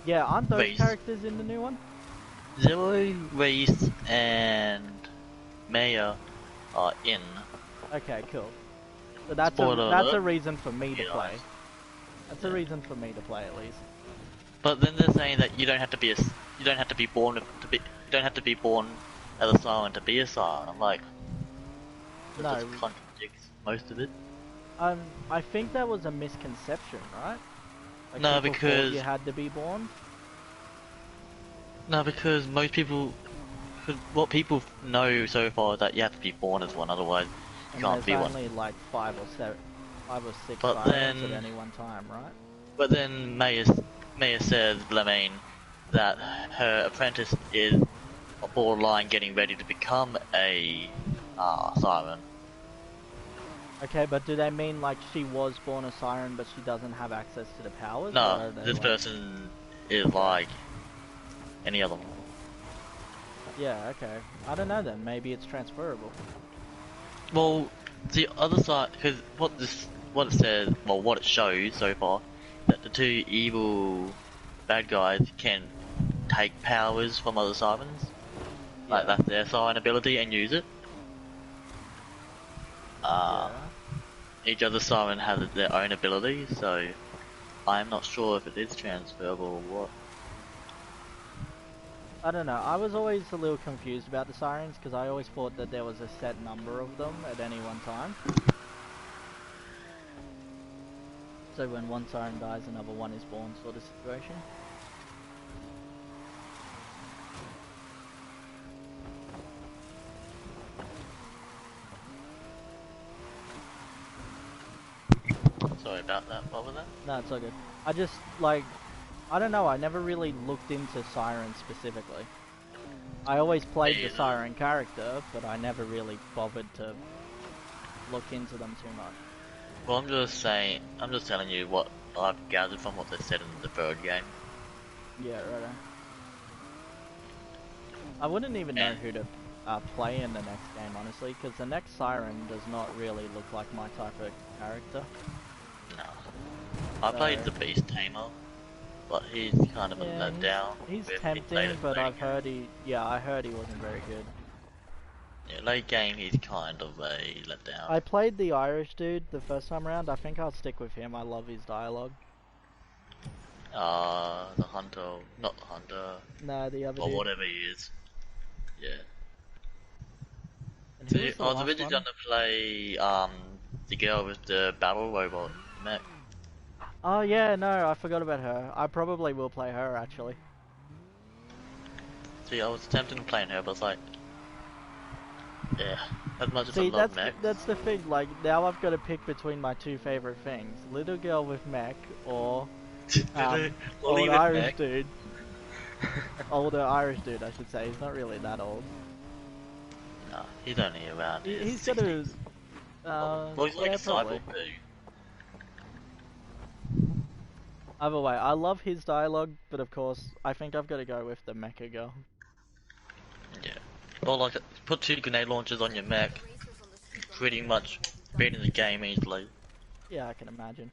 Yeah, aren't those Reese. characters in the new one? Zero, Reese, and Maya are in. Okay, cool. So that's Spoiler that's a alert. reason for me to Yeah. play. That's a reason for me to play at least. But then they're saying that you don't have to be born as a siren to be a siren. I'm like, that No. just contradicts most of it. I think that was a misconception, right? Like No, people thought because- you had to be born. No, because most people, what people know so far is that you have to be born as one, otherwise you And can't there's be one. only like 5 or 6 But sirens then- at any one time, right? But then Maya says, Lemaine, that her apprentice is borderline getting ready to become a siren. Okay, but do they mean like she was born a siren but she doesn't have access to the powers? or No, are they this like... person is like any other one. Yeah, okay. I don't know then, maybe it's transferable. Well, the other side, because what it says, well, what it shows so far, that the 2 evil bad guys can take powers from other sirens, like Yeah. that's their siren ability, and use it. Yeah. Each other siren has their own ability, so I'm not sure if it is transferable or what. I don't know, I was always a little confused about the sirens because I always thought that there was a set number of them at any one time. So when one siren dies, another one is born sort of situation. Sorry about that, what was that? No, it's all good. I just, like, I don't know, I never really looked into sirens specifically. I always played the either. siren character, but I never really bothered to look into them too much. Well, I'm just telling you what I've gathered from what they said in the 3rd game. Yeah, right. I wouldn't even know who to play in the next game, honestly, because the next siren does not really look like my type of character. No. I So- played the Beast Tamer, but he's kind of a letdown. He's with his tempting, latest but late I've heard I heard he wasn't very good. Yeah, late game he's kind of a letdown. I played the Irish dude the first time around. I think I'll stick with him. I love his dialogue. The hunter, not the hunter, No, the other or dude. whatever he is. Yeah. And So who was the I was last originally one? gonna play the girl with the battle robot mech. Oh yeah, no, I forgot about her. I probably will play her actually. See, I was tempted to play her, but it's like, yeah, as much as See, I love mech. that's the thing. Like now, I've got to pick between my 2 favorite things: little girl with mech or old Irish dude. Older Irish dude, I should say. He's not really that old. No, he's only around. He's got a. Well, he's like yeah, a probably. cyborg too. Either way, I love his dialogue, but of course, I think I've got to go with the mecha girl. Yeah. Well, like, put 2 grenade launchers on your mech, pretty much beating the game easily. Yeah, I can imagine.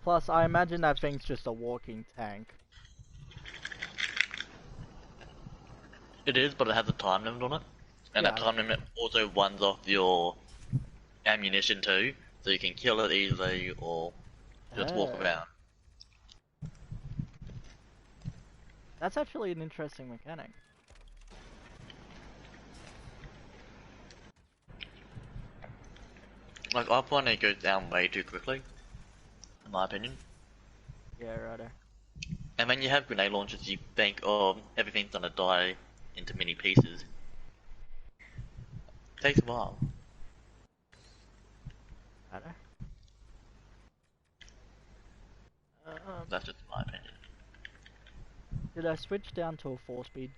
Plus, I imagine that thing's just a walking tank. It is, but it has a time limit on it. And that Yeah. time limit also runs off your ammunition too, so you can kill it easily or just walk Oh. around. That's actually an interesting mechanic. Like, F1 goes down way too quickly, in my opinion. Yeah, righto. And when you have grenade launchers, you think, oh, everything's gonna die into mini pieces. Takes a while. Righto. That's just my opinion. Did I switch down to a 4-speed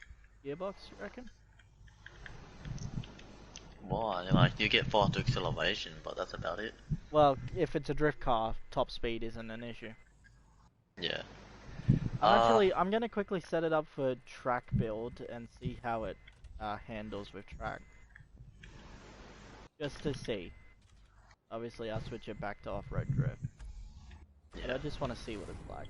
gearbox, you reckon? Why? Like, you get faster acceleration, but that's about it. Well, if it's a drift car, top speed isn't an issue. Yeah. I'm gonna quickly set it up for track build and see how it handles with track. Just to see. Obviously, I'll switch it back to off-road drift. But Yeah. I just want to see what it's like.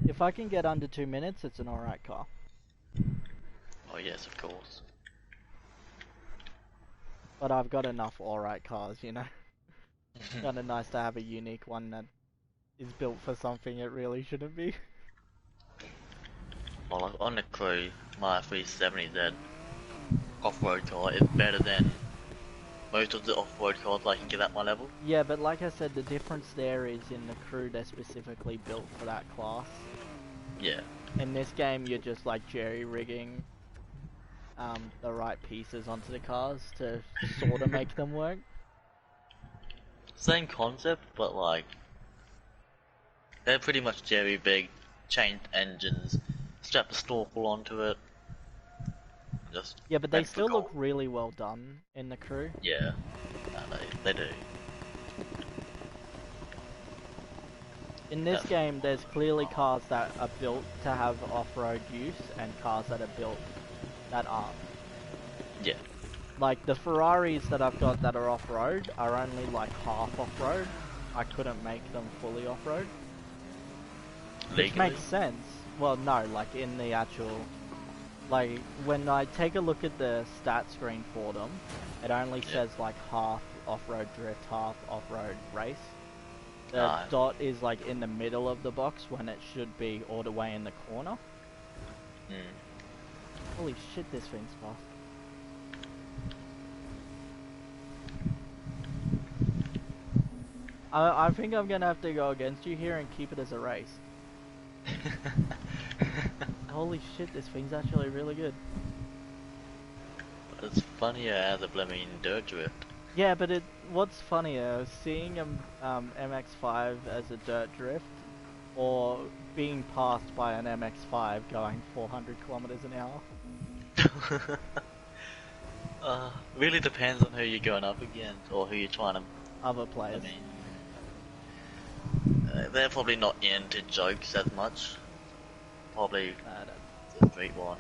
If I can get under 2 minutes, it's an alright car. Oh yes, of course. But I've got enough alright cars, you know? Kinda nice to have a unique one that is built for something it really shouldn't be. Well, like, on the crew, my 370Z off-road car is better than most of the off-road cars I can get at my level. Yeah, but like I said, the difference there is in the crew they're specifically built for that class. Yeah. In this game, you're just like jerry-rigging the right pieces onto the cars to sort of make them work. Same concept, but like, they're pretty much jerry-rigged, changed engines, strap a snorkel onto it. Just Yeah, but they went for still look gold. really well done in the crew. Yeah, no, they do. In this Yeah. game, there's clearly cars that are built to have off-road use and cars that are built that aren't. Yeah. Like, the Ferraris that I've got that are off-road are only like half off-road. I couldn't make them fully off-road. Which Legally. makes sense. Well, no, like in the actual... Like, when I take a look at the stat screen for them, it only says like half off-road drift, half off-road race. The dot is like in the middle of the box when it should be all the way in the corner. Holy shit, this thing's fast. I think I'm gonna have to go against you here and keep it as a race. Holy shit, this thing's actually really good. It's funnier as a blooming dirt drift. Yeah, but what's funnier, seeing a MX-5 as a dirt drift, or being passed by an MX-5 going 400 kilometers an hour? Really depends on who you're going up against, or who you're trying to... Other players. I mean, they're probably not into jokes as much. Probably the street one.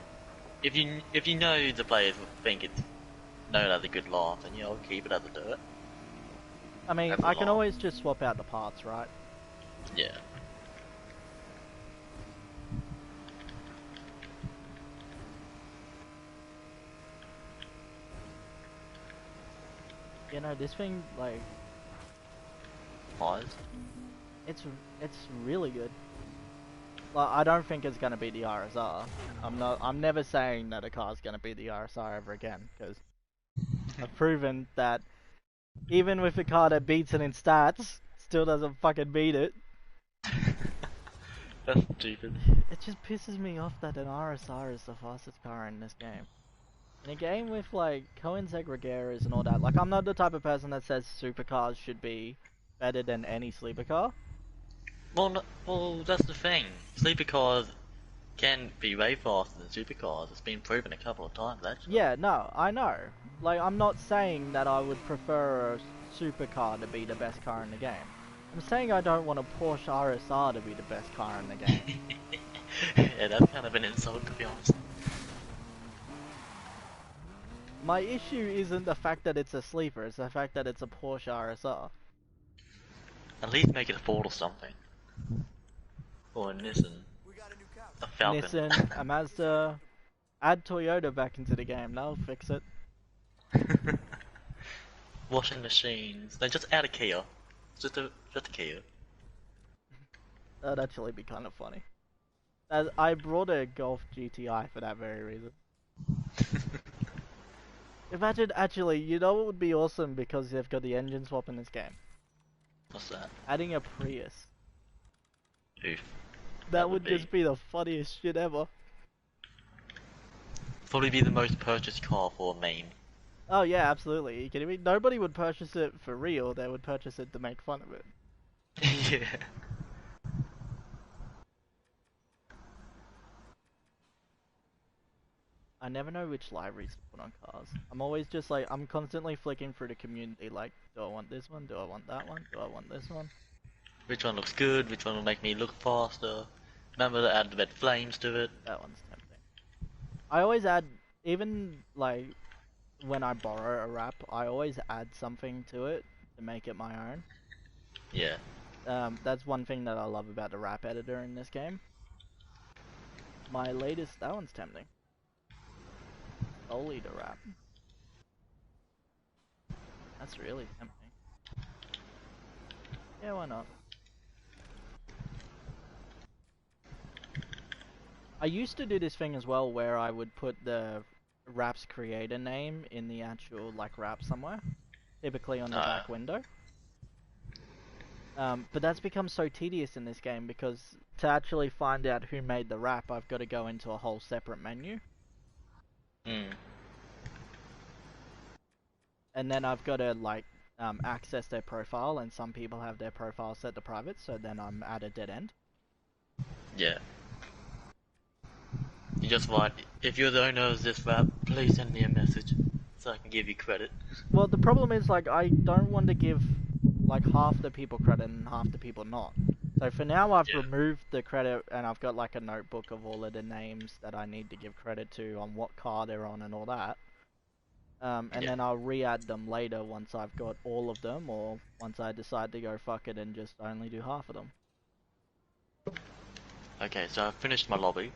If you know the players think it's known as a good laugh, then you'll keep it as a dirt. I mean, I can always just swap out the parts, right? Yeah. You know, this thing, like... Eyes. It's really good. Like, I don't think it's gonna be the RSR. I'm never saying that a car's gonna be the RSR ever again, because I've proven that even with a car that beats it in stats, still doesn't fucking beat it. That's stupid. It just pisses me off that an RSR is the fastest car in this game. In a game with like Coenseg Regeras and all that, like I'm not the type of person that says supercars should be better than any sleeper car. Well, no, well, that's the thing. Sleeper cars can be way faster than supercars. It's been proven a couple of times, actually. Yeah, no, I know. Like, I'm not saying that I would prefer a supercar to be the best car in the game. I'm saying I don't want a Porsche RSR to be the best car in the game. Yeah, that's kind of an insult, to be honest. My issue isn't the fact that it's a sleeper, it's the fact that it's a Porsche RSR. At least make it a Ford or something. Or a Nissan. A Falcon. Nissan, a Mazda. Add Toyota back into the game, that'll fix it. Washing machines. No, just add a Kia. Just a Kia. That'd actually be kind of funny. I brought a Golf GTI for that very reason. Imagine, actually, you know what would be awesome because they've got the engine swap in this game? What's that? Adding a Prius. Oof. That would just be the funniest shit ever. Probably be the most purchased car for a meme. Oh yeah, absolutely. Are you kidding me? Nobody would purchase it for real, they would purchase it to make fun of it. Yeah. I never know which libraries to put on cars. I'm always just like, I'm constantly flicking through the community like, do I want this one? Do I want that one? Do I want this one? Which one looks good? Which one will make me look faster? Remember to add the red flames to it. That one's tempting. I always add, even like when I borrow a wrap, I always add something to it to make it my own. Yeah. That's one thing that I love about the wrap editor in this game. My latest, that one's tempting. Soul Eater wrap. That's really tempting. Yeah, why not? I used to do this thing as well where I would put the wrap's creator name in the actual like wrap somewhere, typically on the back window. But that's become so tedious in this game because to actually find out who made the wrap, I've got to go into a whole separate menu. And then I've got to like access their profile, and some people have their profile set to private, so then I'm at a dead end. Yeah. You just write, if you're the owner of this wrap, please send me a message so I can give you credit. Well, the problem is like I don't want to give like half the people credit and half the people not. So for now I've removed the credit, and I've got like a notebook of all of the names that I need to give credit to on what car they're on and all that. And then I'll re-add them later once I've got all of them, or once I decide to go fuck it and just only do half of them. Okay, so I've finished my lobby.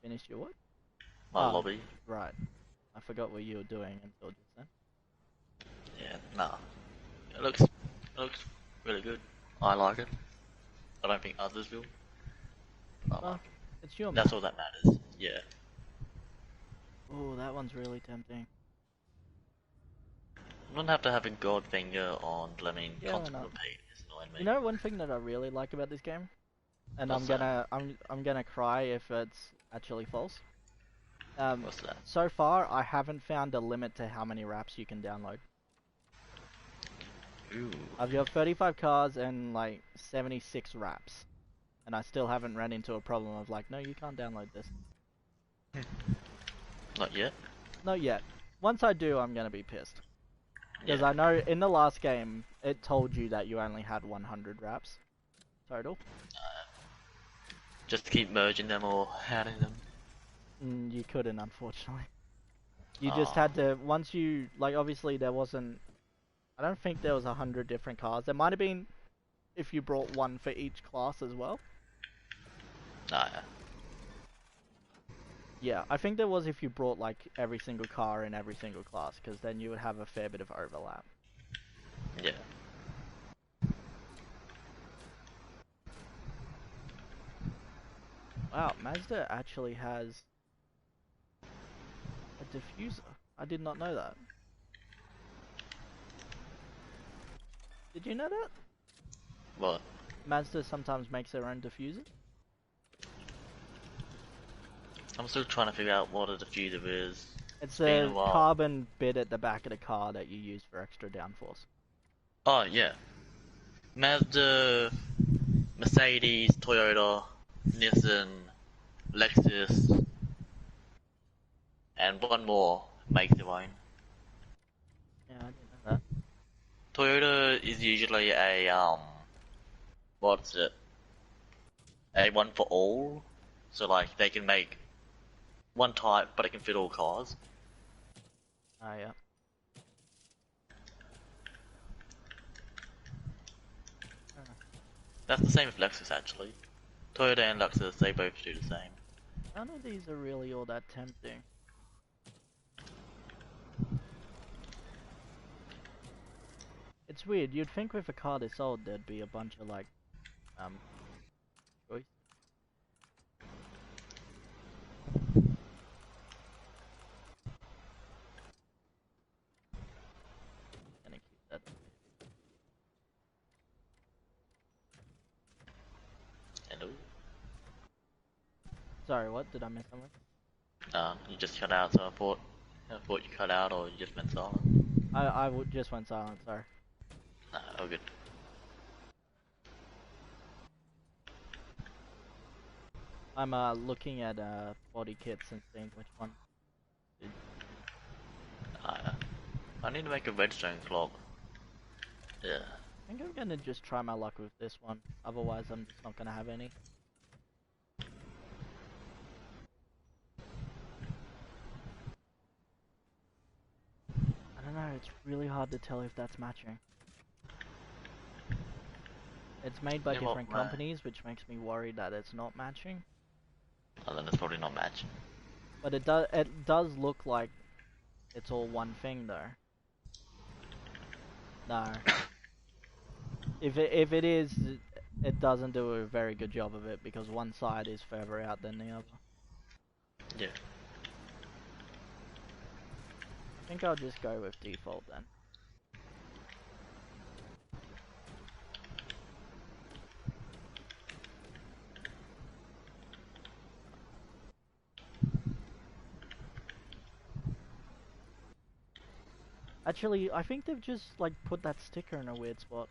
Finish your what? My lobby. Right. I forgot what you were doing until just then. Yeah, nah. It looks really good. I like it. I don't think others will. But I like it. It's your That's map. all that matters. Yeah. Oh, that one's really tempting. You wouldn't have to have a god finger on blaming Yeah, why not? It's annoying me. You know one thing that I really like about this game? And What's I'm gonna cry if it's actually false. What's that? So far I haven't found a limit to how many wraps you can download. Ooh. I've got 35 cars and like 76 wraps, and I still haven't run into a problem of like, no, you can't download this. Not yet? Not yet. Once I do, I'm gonna be pissed. Because Yeah. I know in the last game, it told you that you only had 100 wraps total. Just keep merging them or adding them. You couldn't, unfortunately. You just had to, once you, like, obviously there wasn't, I don't think there was 100 different cars. There might have been if you brought one for each class as well. Yeah. Yeah, I think there was if you brought like every single car in every single class, because then you would have a fair bit of overlap. Yeah. Wow, Mazda actually has a diffuser. I did not know that. Did you know that? What? Mazda sometimes makes their own diffuser. I'm still trying to figure out what a diffuser is. It's been a a while. carbon bit at the back of the car that you use for extra downforce. Oh, yeah. Mazda, Mercedes, Toyota, Nissan, Lexus, and one more make their own. Yeah, I didn't know that. Toyota is usually a, what's it? A one for all. So, like, they can make one type, but it can fit all cars. Oh, yeah. That's the same with Lexus, actually. Toyota and Lexus, they both do the same. None of these are really all that tempting. It's weird, you'd think with a car this old there'd be a bunch of like, choice. Sorry, what? Did I miss something? You just cut out, so I thought you cut out, or you just went silent. I just went silent, sorry. Nah, all good. I'm looking at body kits and seeing which one. I need to make a redstone clock. Yeah. I think I'm gonna just try my luck with this one. Otherwise, I'm just not gonna have any. I don't know, it's really hard to tell if that's matching. It's made by different companies, which makes me worried that it's not matching. Oh, then it's probably not matching. But it does look like it's all one thing though. No. If it is, it doesn't do a very good job of it because one side is further out than the other. Yeah. I think I'll just go with default then. Actually, I think they've just like put that sticker in a weird spot.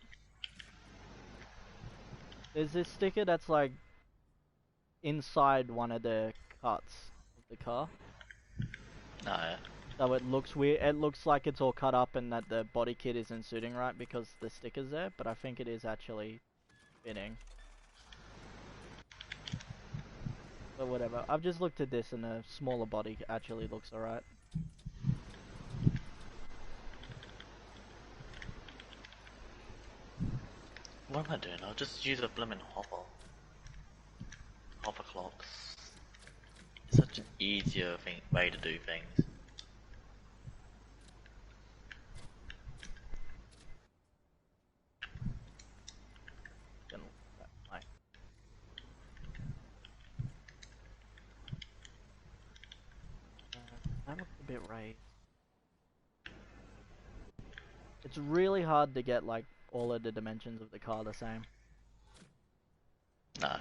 There's this sticker that's like inside one of the cuts of the car. Oh, yeah. So it looks weird. It looks like it's all cut up and that the body kit isn't suiting right because the sticker's there, but I think it is actually fitting. But whatever. I've just looked at this and a smaller body actually looks alright. What am I doing? I'll just use a blimmin' hopper. Hopper clocks. It's such an easier way to do things. That looks a bit right. It's really hard to get like all of the dimensions of the car the same. No.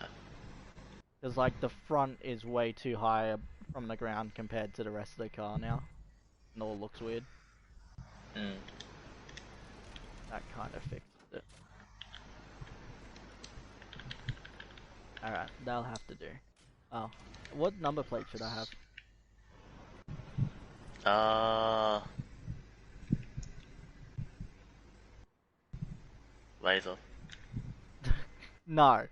Because like the front is way too high from the ground compared to the rest of the car now. And all looks weird. That kind of fixes it. Alright, that'll have to do. Oh. What number plate should I have? Laser. No.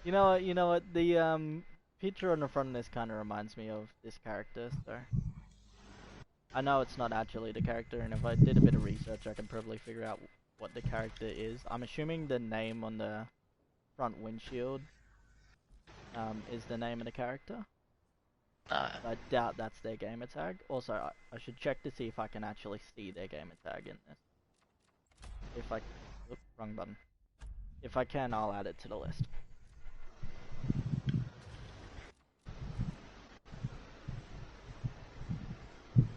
You know what, the picture on the front of this kind of reminds me of this character, so... I know it's not actually the character, and if I did a bit of research I could probably figure out what the character is. I'm assuming the name on the front windshield is the name of the character. I doubt that's their gamer tag. Also, I should check to see if I can actually see their gamer tag in this. If I... Oops, wrong button. If I can, I'll add it to the list.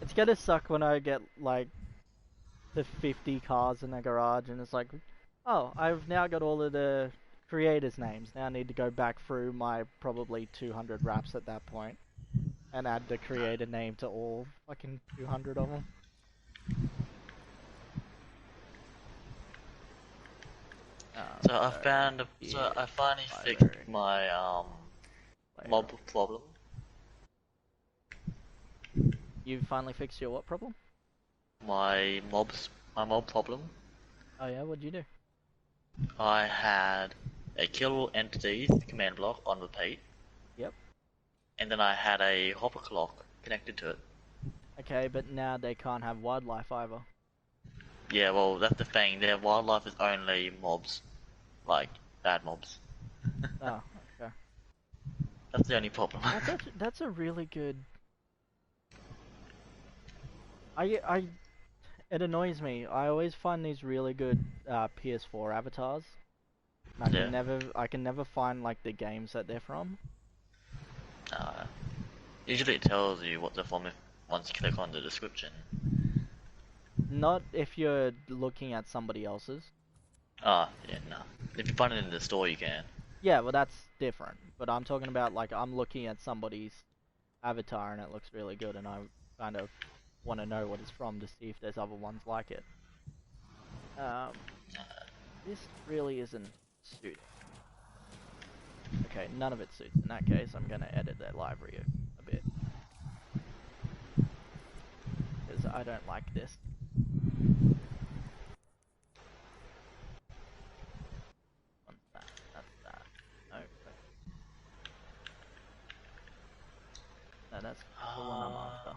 It's gonna suck when I get, like, the 50 cars in the garage and it's like, oh, I've now got all of the creators' names. Now I need to go back through my probably 200 wraps at that point and add the creator name to all fucking 200 of them. So I finally fixed my mob problem. You finally fixed your what problem? My mob problem. Oh yeah, what'd you do? I had a kill entities command block on repeat. Yep. And then I had a hopper clock connected to it. Okay, but now they can't have wildlife either. Yeah, well, that's the thing. Their wildlife is only mobs. Like, bad mobs. Oh, okay. That's the only problem. That's a really good... It annoys me. I always find these really good PS4 avatars. I can never find like the games that they're from. Usually it tells you what they're from once you click on the description. Not if you're looking at somebody else's. Yeah, no. If you find it in the store, you can. Yeah, well that's different. but I'm talking about like I'm looking at somebody's avatar and it looks really good, and I kind of want to know what it's from to see if there's other ones like it. This really isn't suiting. Okay, none of it suits. In that case, I'm gonna edit that library a bit. Because I don't like this. What's that? That's that. No. No, that's the one I'm after.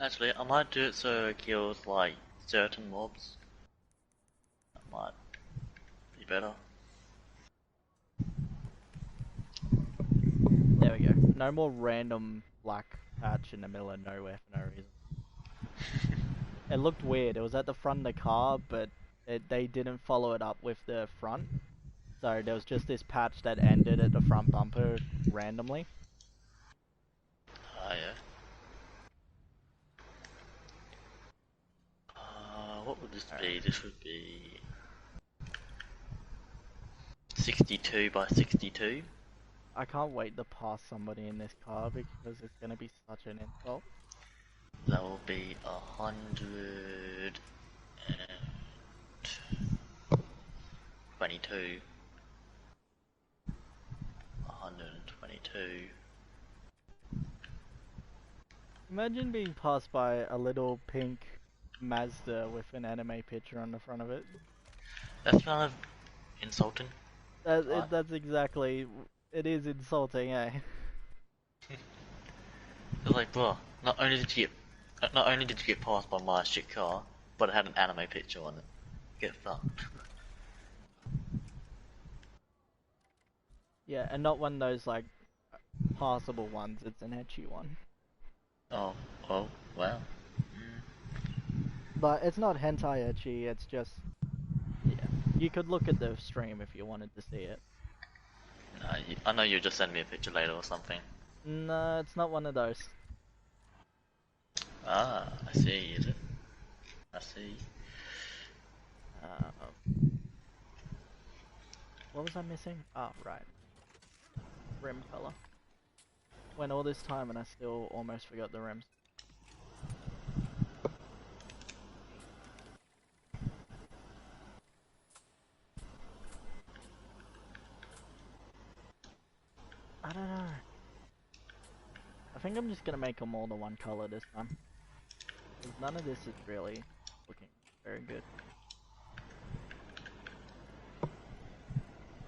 Actually, I might do it so it kills like certain mobs. That might be better. There we go. No more random black patch in the middle of nowhere for no reason. It looked weird. It was at the front of the car, but they didn't follow it up with the front. So there was just this patch that ended at the front bumper randomly. Ah, yeah. What would this be? This would be 62 by 62. I can't wait to pass somebody in this car because it's going to be such an insult. That will be 122. 122. Imagine being passed by a little pink Mazda with an anime picture on the front of it. That's kind of insulting. That's exactly... It is insulting, eh? It's like, bro, not only did you get passed by my shit car, but it had an anime picture on it. Get fucked. Yeah, and not one of those, like, passable ones, it's an ecchi one. Oh, wow. But it's not hentai ecchi, it's just... Yeah. You could look at the stream if you wanted to see it. I know you'll just send me a picture later or something. No, it's not one of those. Ah, I see, is it? I see. What was I missing? Ah, right. Rim color. Went all this time and I still almost forgot the rims. I don't know. I think I'm just gonna make them all the one color this time. Because none of this is really looking very good.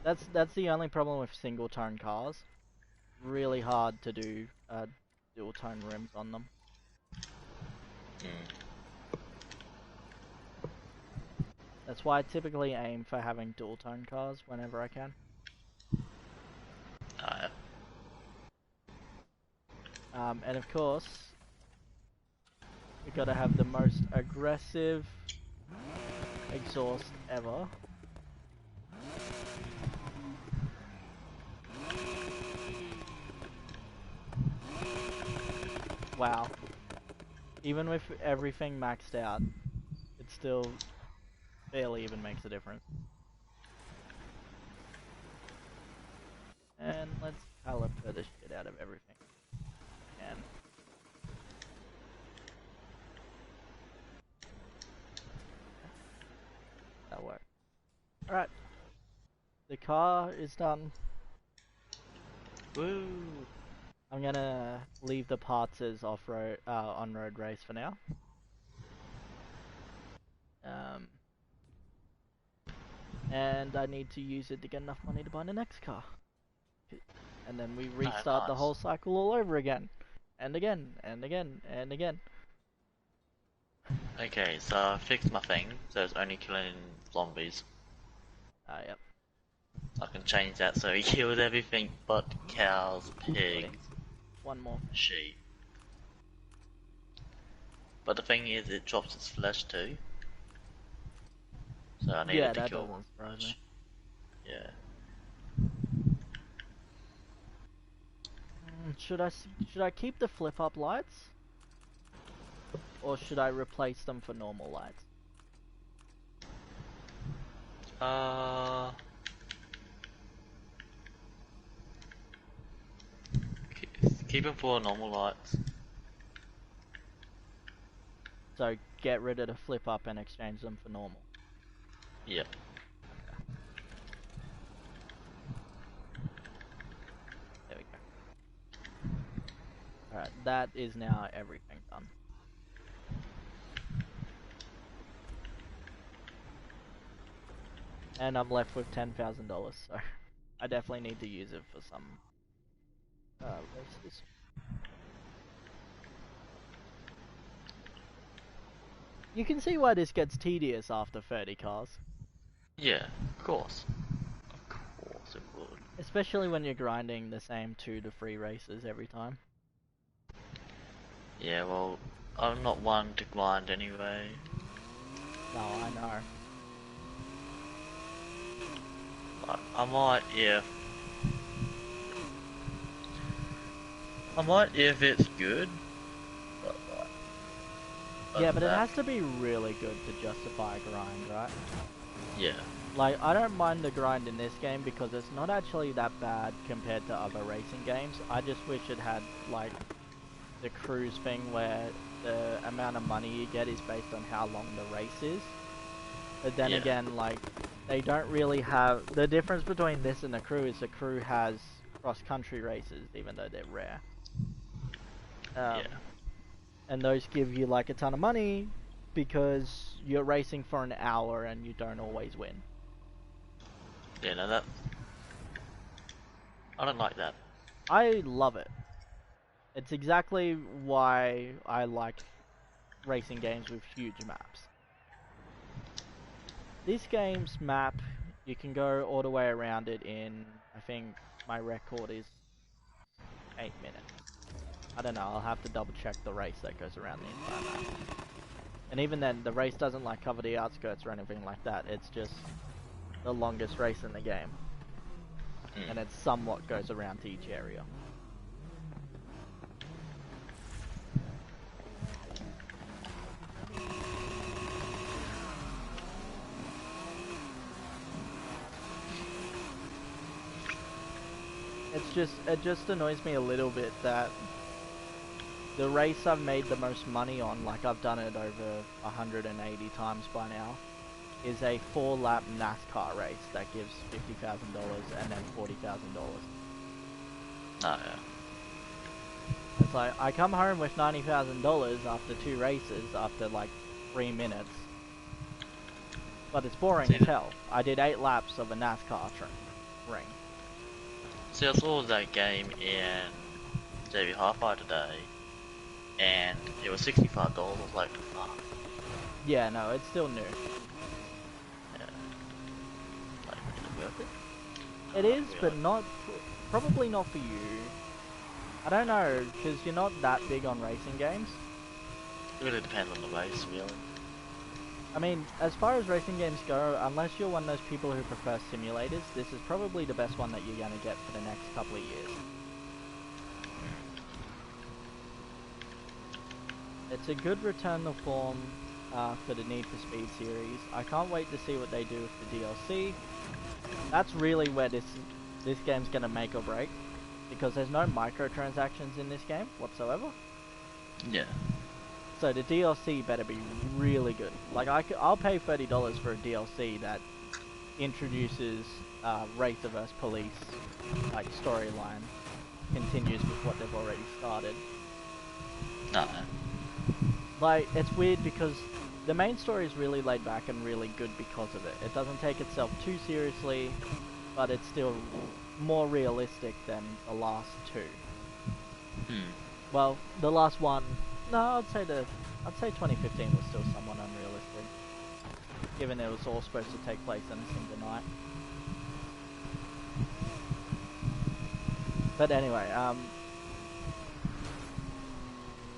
That's the only problem with single tone cars. Really hard to do dual tone rims on them. That's why I typically aim for having dual tone cars whenever I can. And of course, we gotta have the most aggressive exhaust ever. Wow. Even with everything maxed out, it still barely even makes a difference. And let's caliper the shit out of everything. And that worked. Alright. The car is done. Woo! I'm gonna leave the parts as off-road, on-road race for now. And I need to use it to get enough money to buy the next car. And then we restart the whole cycle all over again. And again, and again, and again. Okay, so I fixed my thing, so it's only killing zombies. Yep. I can change that so he kills everything but cows, pigs, One more. sheep. But the thing is, it drops its flesh too. So I needed to kill one flesh. Yeah. Should I keep the flip up lights? Or should I replace them for normal lights? Keep them for normal lights. So get rid of the flip up and exchange them for normal. Yep. There we go. Alright, that is now everything done. And I'm left with $10,000, so I definitely need to use it for some races. You can see why this gets tedious after 30 cars. Yeah, of course. Of course it would. Especially when you're grinding the same 2 to 3 races every time. Yeah, well, I'm not one to grind anyway. No, I know. I might if it's good. Yeah, but it has to be really good to justify a grind, right? Yeah. Like, I don't mind the grind in this game because it's not actually that bad compared to other racing games. I just wish it had, like, the cruise thing where the amount of money you get is based on how long the race is. But then again, like, they don't really have... The difference between this and the crew is the crew has cross-country races, even though they're rare. And those give you, like, a ton of money because you're racing for an hour and you don't always win. Yeah, no, that... I don't like that. I love it. It's exactly why I like racing games with huge maps. This game's map, you can go all the way around it in, I think my record is 8 minutes. I don't know, I'll have to double check the race that goes around the entire map. And even then, the race doesn't like cover the outskirts or anything like that, it's just the longest race in the game. And it somewhat goes around to each area. It just annoys me a little bit that the race I've made the most money on, like I've done it over 180 times by now, is a 4-lap NASCAR race that gives $50,000 and then $40,000. Oh, yeah. It's like, I come home with $90,000 after 2 races, after like 3 minutes. But it's boring as hell. I did 8 laps of a NASCAR ring. See, I saw that game in JV Hi-Fi today, and it was $65. I was like, fuck. Yeah, no, it's still new. Yeah. Like, is it worth it? It is, Really? but not, probably not for you. I don't know, because you're not that big on racing games. It really depends on the race, really. I mean, as far as racing games go, unless you're one of those people who prefer simulators, this is probably the best one that you're going to get for the next couple of years. It's a good return to form for the Need for Speed series. I can't wait to see what they do with the DLC. That's really where this game's going to make or break, because there's no microtransactions in this game whatsoever. Yeah. So the DLC better be really good. Like, I'll pay $30 for a DLC that introduces Racer vs. Police, like, storyline, continues with what they've already started. No. Like, it's weird because the main story is really laid back and really good because of it. It doesn't take itself too seriously, but it's still more realistic than the last 2. Well, the last one... No, I'd say 2015 was still somewhat unrealistic, given it was all supposed to take place in a single night. But anyway,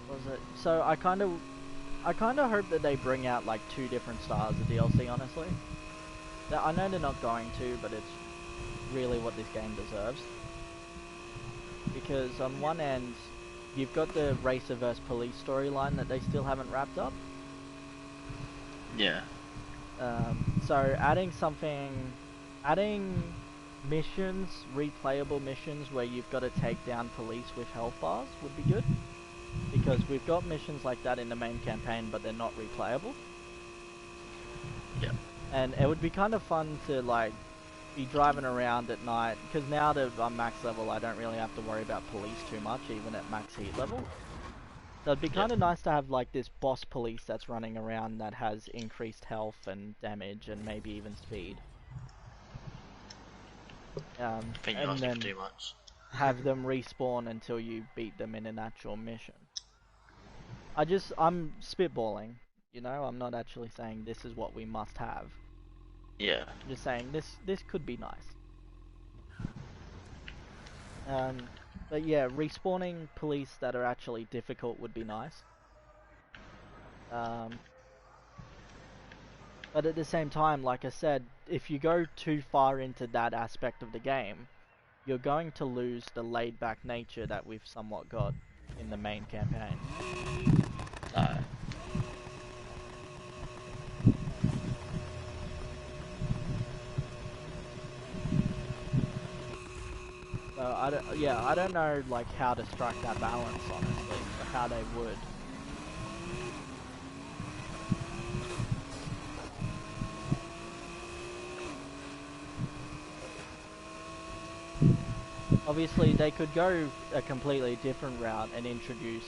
what was it? So I kind of hope that they bring out like 2 different styles of DLC. Honestly, I know they're not going to, but it's really what this game deserves. Because on one end, you've got the Racer vs. Police storyline that they still haven't wrapped up. Yeah. So adding missions, replayable missions where you've got to take down police with health bars would be good. Because we've got missions like that in the main campaign, but they're not replayable. Yeah. And it would be kind of fun to like be driving around at night, because now that I'm max level I don't really have to worry about police too much, even at max heat level. So it'd be kind of nice to have like this boss police that's running around that has increased health and damage and maybe even speed. I think you're And asking for then too much. have them respawn until you beat them in an actual mission. I'm spitballing, you know, I'm not actually saying this is what we must have. Yeah. I'm just saying this could be nice. But yeah, respawning police that are actually difficult would be nice. But at the same time, like I said, if you go too far into that aspect of the game, you're going to lose the laid-back nature that we've somewhat got in the main campaign. So I don't know like how to strike that balance, honestly, or how they would. Obviously, they could go a completely different route and introduce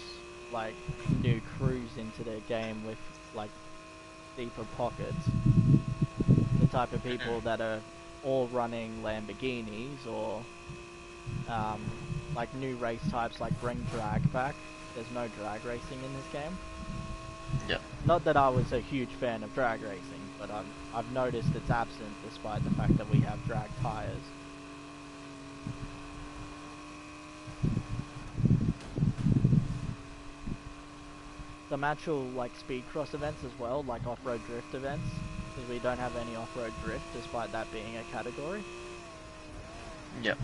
like new crews into their game with like deeper pockets. The type of people that are all running Lamborghinis, or like new race types, like bring drag back. There's no drag racing in this game. Yeah. Not that I was a huge fan of drag racing, but I've noticed it's absent despite the fact that we have drag tires. Some actual like speed cross events as well, like off-road drift events, because we don't have any off-road drift despite that being a category. Yep.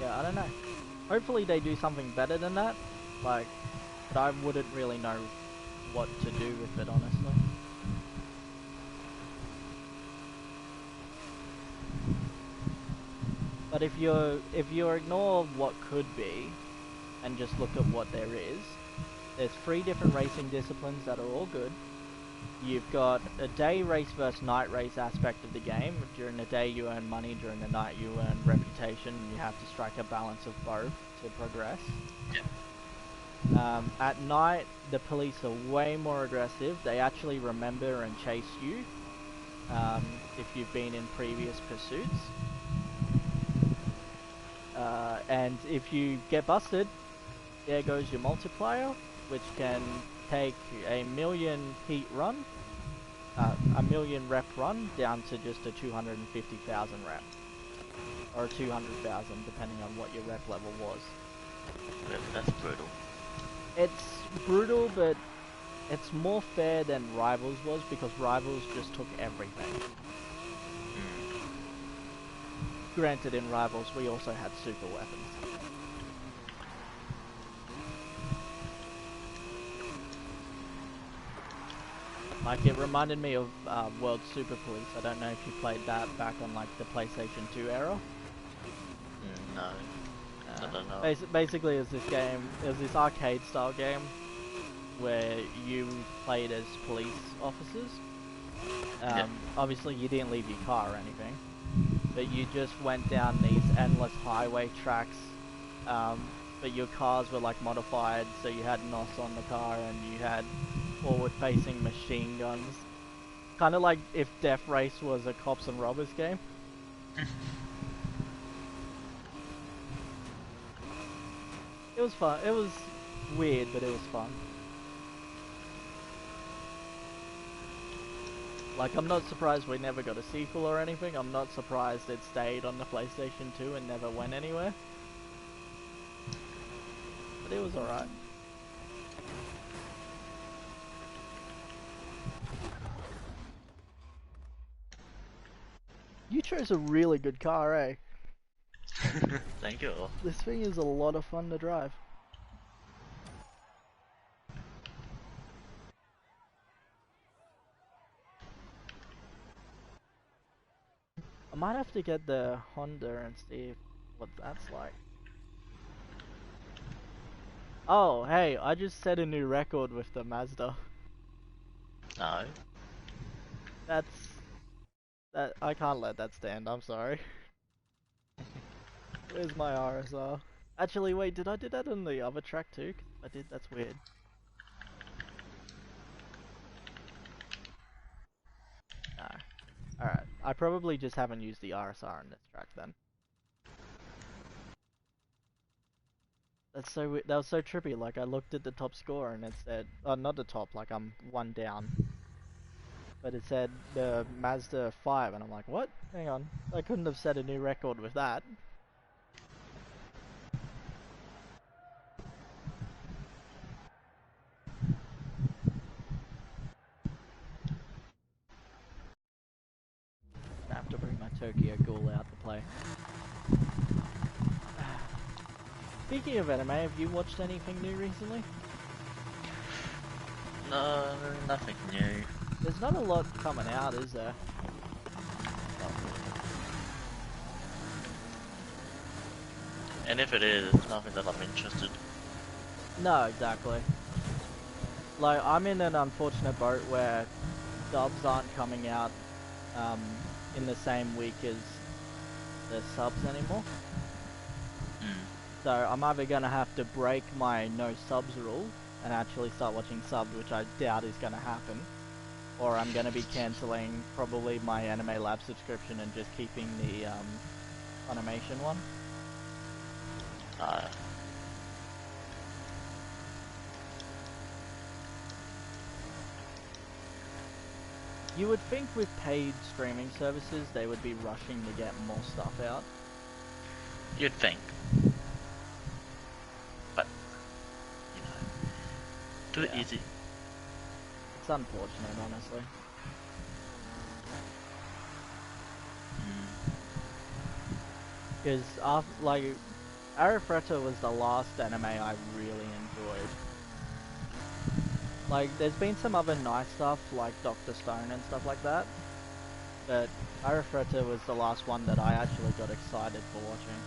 Yeah, I don't know. Hopefully they do something better than that, like, but I wouldn't really know what to do with it, honestly. But if you ignore what could be and just look at what there is, there's 3 different racing disciplines that are all good. You've got a day race versus night race aspect of the game. During the day you earn money, during the night you earn reputation, and you have to strike a balance of both to progress. Yeah. At night, the police are way more aggressive. They actually remember and chase you if you've been in previous pursuits. And if you get busted, there goes your multiplier, which can take a 1,000,000 heat run, a 1,000,000 rep run, down to just a 250,000 rep. Or 200,000, depending on what your rep level was. That's brutal. It's brutal, but it's more fair than Rivals was, because Rivals just took everything. Granted, in Rivals we also had super weapons. Like, it reminded me of World Super Police. I don't know if you played that back on like the PlayStation 2 era. No. I don't know. Basically, it was this arcade style game where you played as police officers. Obviously you didn't leave your car or anything, but you just went down these endless highway tracks, but your cars were like modified, so you had NOS on the car and you had forward facing machine guns. Kind of like if Death Race was a cops and robbers game. It was fun. It was weird, but it was fun. Like, I'm not surprised we never got a sequel or anything. I'm not surprised it stayed on the PlayStation 2 and never went anywhere. But it was alright. You chose a really good car, eh? Thank you. This thing is a lot of fun to drive. might have to get the Honda and see what that's like. Oh, hey, I just set a new record with the Mazda. No. That I can't let that stand, I'm sorry. Where's my RSR? Actually, wait, did I do that on the other track too? 'Cause if I did, that's weird. No. Alright, I probably just haven't used the RSR on this track then. That was so trippy, like I looked at the top score and it said, oh not the top, like I'm one down. But it said the Mazda 5 and I'm like, what? Hang on, I couldn't have set a new record with that. I have to bring my Tokyo Ghoul out to play. Speaking of anime, have you watched anything new recently? No, nothing new. There's not a lot coming out, is there? And if it is, it's nothing that I'm interested. No, exactly. Like, I'm in an unfortunate boat where dubs aren't coming out in the same week as the subs anymore. So I'm either gonna have to break my no subs rule and actually start watching subs, which I doubt is gonna happen, or I'm gonna be cancelling probably my Anime Lab subscription and just keeping the Funimation one. You would think with paid streaming services they would be rushing to get more stuff out. You'd think. But, you know, do it easy. It's unfortunate, honestly. Because, like, Arifureta was the last anime I really enjoyed. Like, there's been some other nice stuff, like Dr. Stone and stuff like that. But Arifureta was the last one that I actually got excited for watching.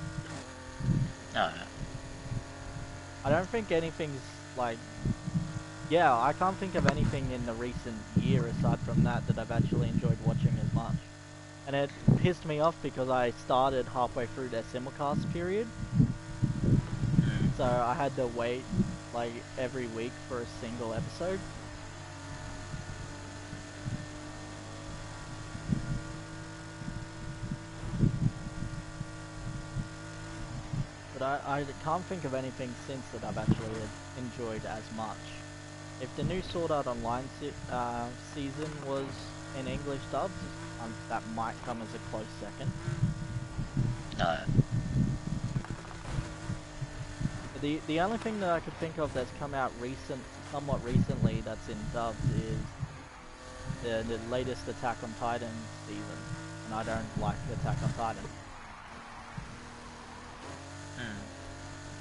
Oh, yeah. I don't think anything's, like... Yeah, I can't think of anything in the recent year aside from that that I've actually enjoyed watching as much. And it pissed me off because I started halfway through their simulcast period. So I had to wait, like, every week for a single episode. But I can't think of anything since that I've actually enjoyed as much. If the new Sword Art Online season was in English dubs, that might come as a close second. No. The only thing that I could think of that's come out somewhat recently that's in dubs is the latest Attack on Titan season, and I don't like Attack on Titan.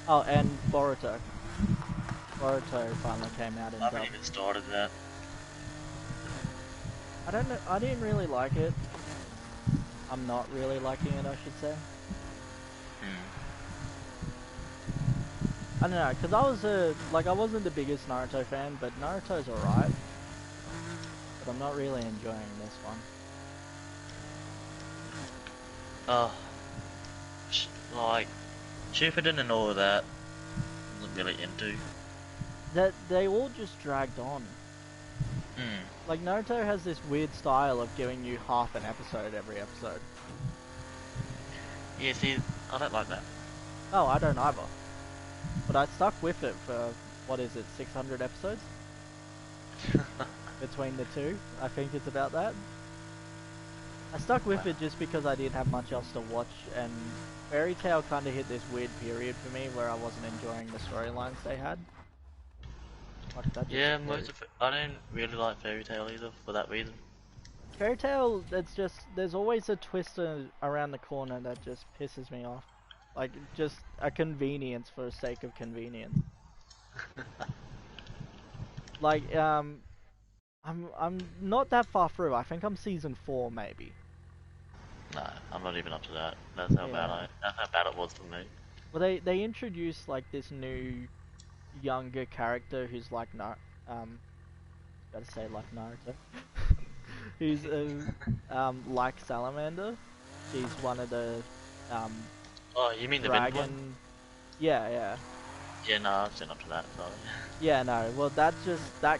Oh, and Boruto. Boruto finally came out in dub. I haven't even started that. I don't know, I didn't really like it. I'm not really liking it, I should say. I don't know, because I wasn't the biggest Naruto fan, but Naruto's alright. But I'm not really enjoying this one. Like, Shippuden and all of that, wasn't really into. They all just dragged on. Like, Naruto has this weird style of giving you half an episode every episode. Yeah, see, I don't like that. Oh, I don't either. But I stuck with it for, what is it, 600 episodes? Between the two, I think it's about that. I stuck with it just because I didn't have much else to watch, and Fairy Tail kind of hit this weird period for me where I wasn't enjoying the storylines they had. Yeah, most of it. I don't really like Fairy Tail either, for that reason. Fairy Tail, it's just, there's always a twist around the corner that just pisses me off. Like, just a convenience for the sake of convenience. Like, I'm not that far through. I think I'm season 4, maybe. No, I'm not even up to that. That's how Yeah. that's how bad it was for me. Well, they introduced like this new younger character who's like gotta say like Naruto. Who's like Salamander. She's one of the Oh, you mean the wind one? dragon. Yeah, yeah. Yeah, no, I've seen up to that, sorry. Yeah, no. Well, that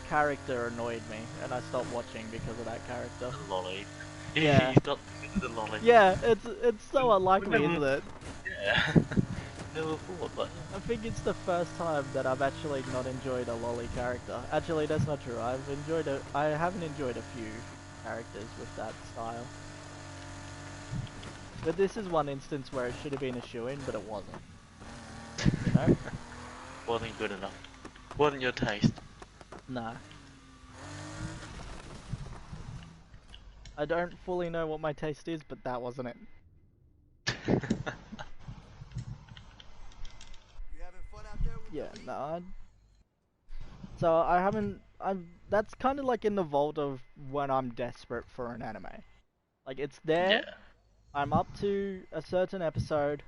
character annoyed me, and I stopped watching because of that character. The lolly. Yeah. You stopped because of the lolly. Yeah, it's so We unlikely, never, isn't it? yeah. Never thought, but I think it's the first time that I've actually not enjoyed a lolly character. Actually, that's not true. I haven't enjoyed a few characters with that style. But this is one instance where it should have been a shoo-in, but it wasn't. You know? wasn't good enough. Wasn't your taste. No. I don't fully know what my taste is, but that wasn't it. Yeah, no. So I haven't. That's kind of like in the vault of when I'm desperate for an anime. Like it's there. Yeah. I'm up to a certain episode.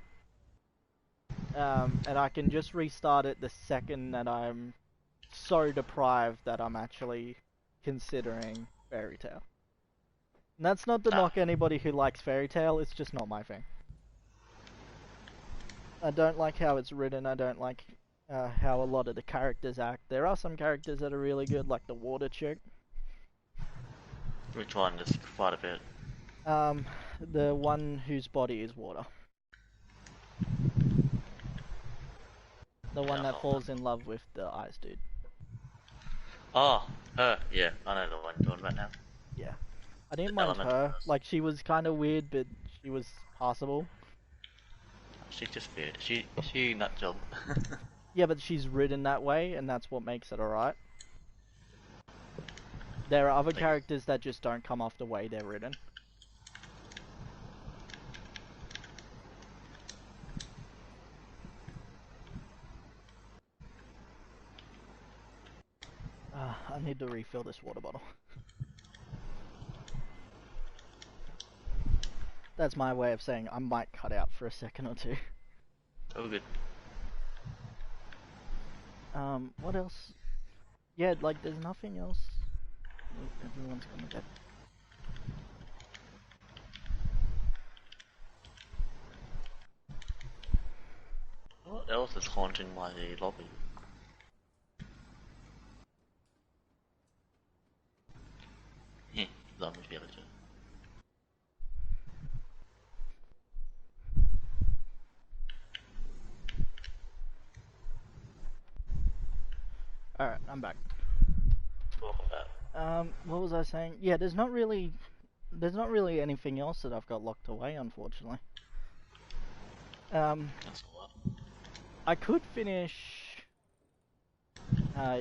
And I can just restart it the second that I'm so deprived that I'm actually considering Fairy Tail. And that's not to knock anybody who likes Fairy Tail. It's just not my thing. I don't like how it's written. I don't like how a lot of the characters act. There are some characters that are really good, like the water chick. Which one? Just quite a bit. The one whose body is water. The one that falls in love with the ice dude. Oh, her. Yeah, I know the one you're talking about now. Yeah. I didn't The mind elemental her. person. Like, she was kind of weird, but she was passable. She's just weird. She nut job. Yeah, but she's written that way, and that's what makes it alright. There are other characters that just don't come off the way they're written. I need to refill this water bottle. That's my way of saying I might cut out for a second or two. Oh, good. What else? Yeah, like, there's nothing else. Everyone's gonna get... What else is haunting my lobby? Zombie villager. Alright, I'm back. Welcome back. What was I saying? Yeah, there's not really anything else that I've got locked away, unfortunately. That's a lot. I could finish,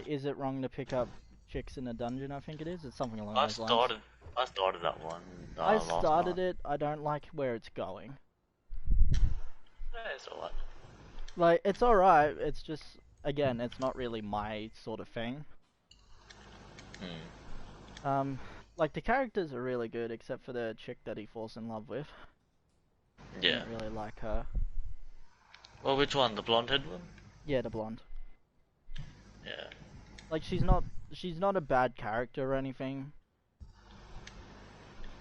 Is It Wrong to Pick Up Chicks in a Dungeon, I think it is? It's something along those lines. I started that one. I last started night. it, I don't like where it's going. Yeah, it's alright. Like, it's alright, it's just, again, it's not really my sort of thing. Like, the characters are really good, except for the chick that he falls in love with. Yeah. I don't really like her. Well, which one? The blonde-head one? Yeah, the blonde. Yeah. Like, she's not a bad character or anything.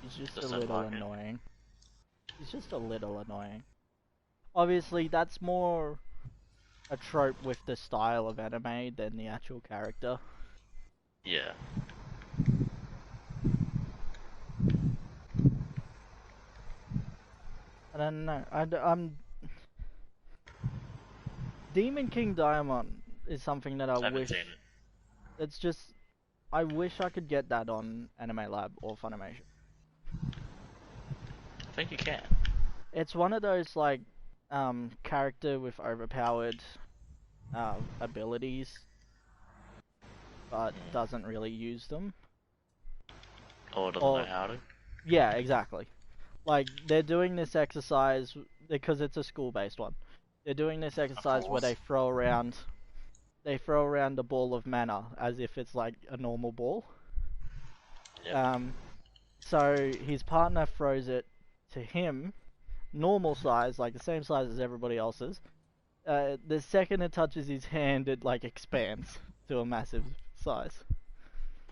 She's just a little annoying. She's just a little annoying. Obviously, that's more a trope with the style of anime than the actual character. Yeah. I don't know. I'm Demon King Diamond is something that I wish. Seen it. It's just, I wish I could get that on Anime Lab or Funimation. I think you can. It's one of those like character with overpowered abilities, but doesn't really use them. Or doesn't know how to. Yeah, exactly. Like, they're doing this exercise because it's a school-based one. They're doing this exercise where they throw around a ball of mana as if it's like a normal ball. Yep. So his partner throws it to him, normal size, like the same size as everybody else's. The second it touches his hand, it like expands to a massive size.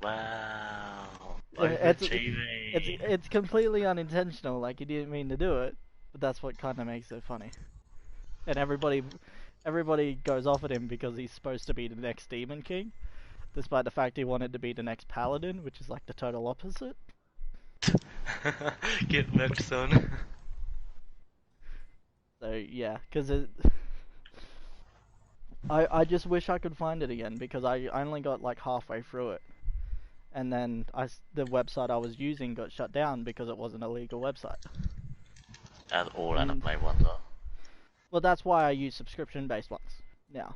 Wow. It's Overachieving. it's completely unintentional. Like he didn't mean to do it, but that's what kind of makes it funny. And everybody goes off at him because he's supposed to be the next Demon King, despite the fact he wanted to be the next Paladin, which is like the total opposite. Get wrecked, son. So yeah, because I just wish I could find it again because I only got like halfway through it, and then the website I was using got shut down because it wasn't a legal website. As all anime ones are. Well, that's why I use subscription-based ones now.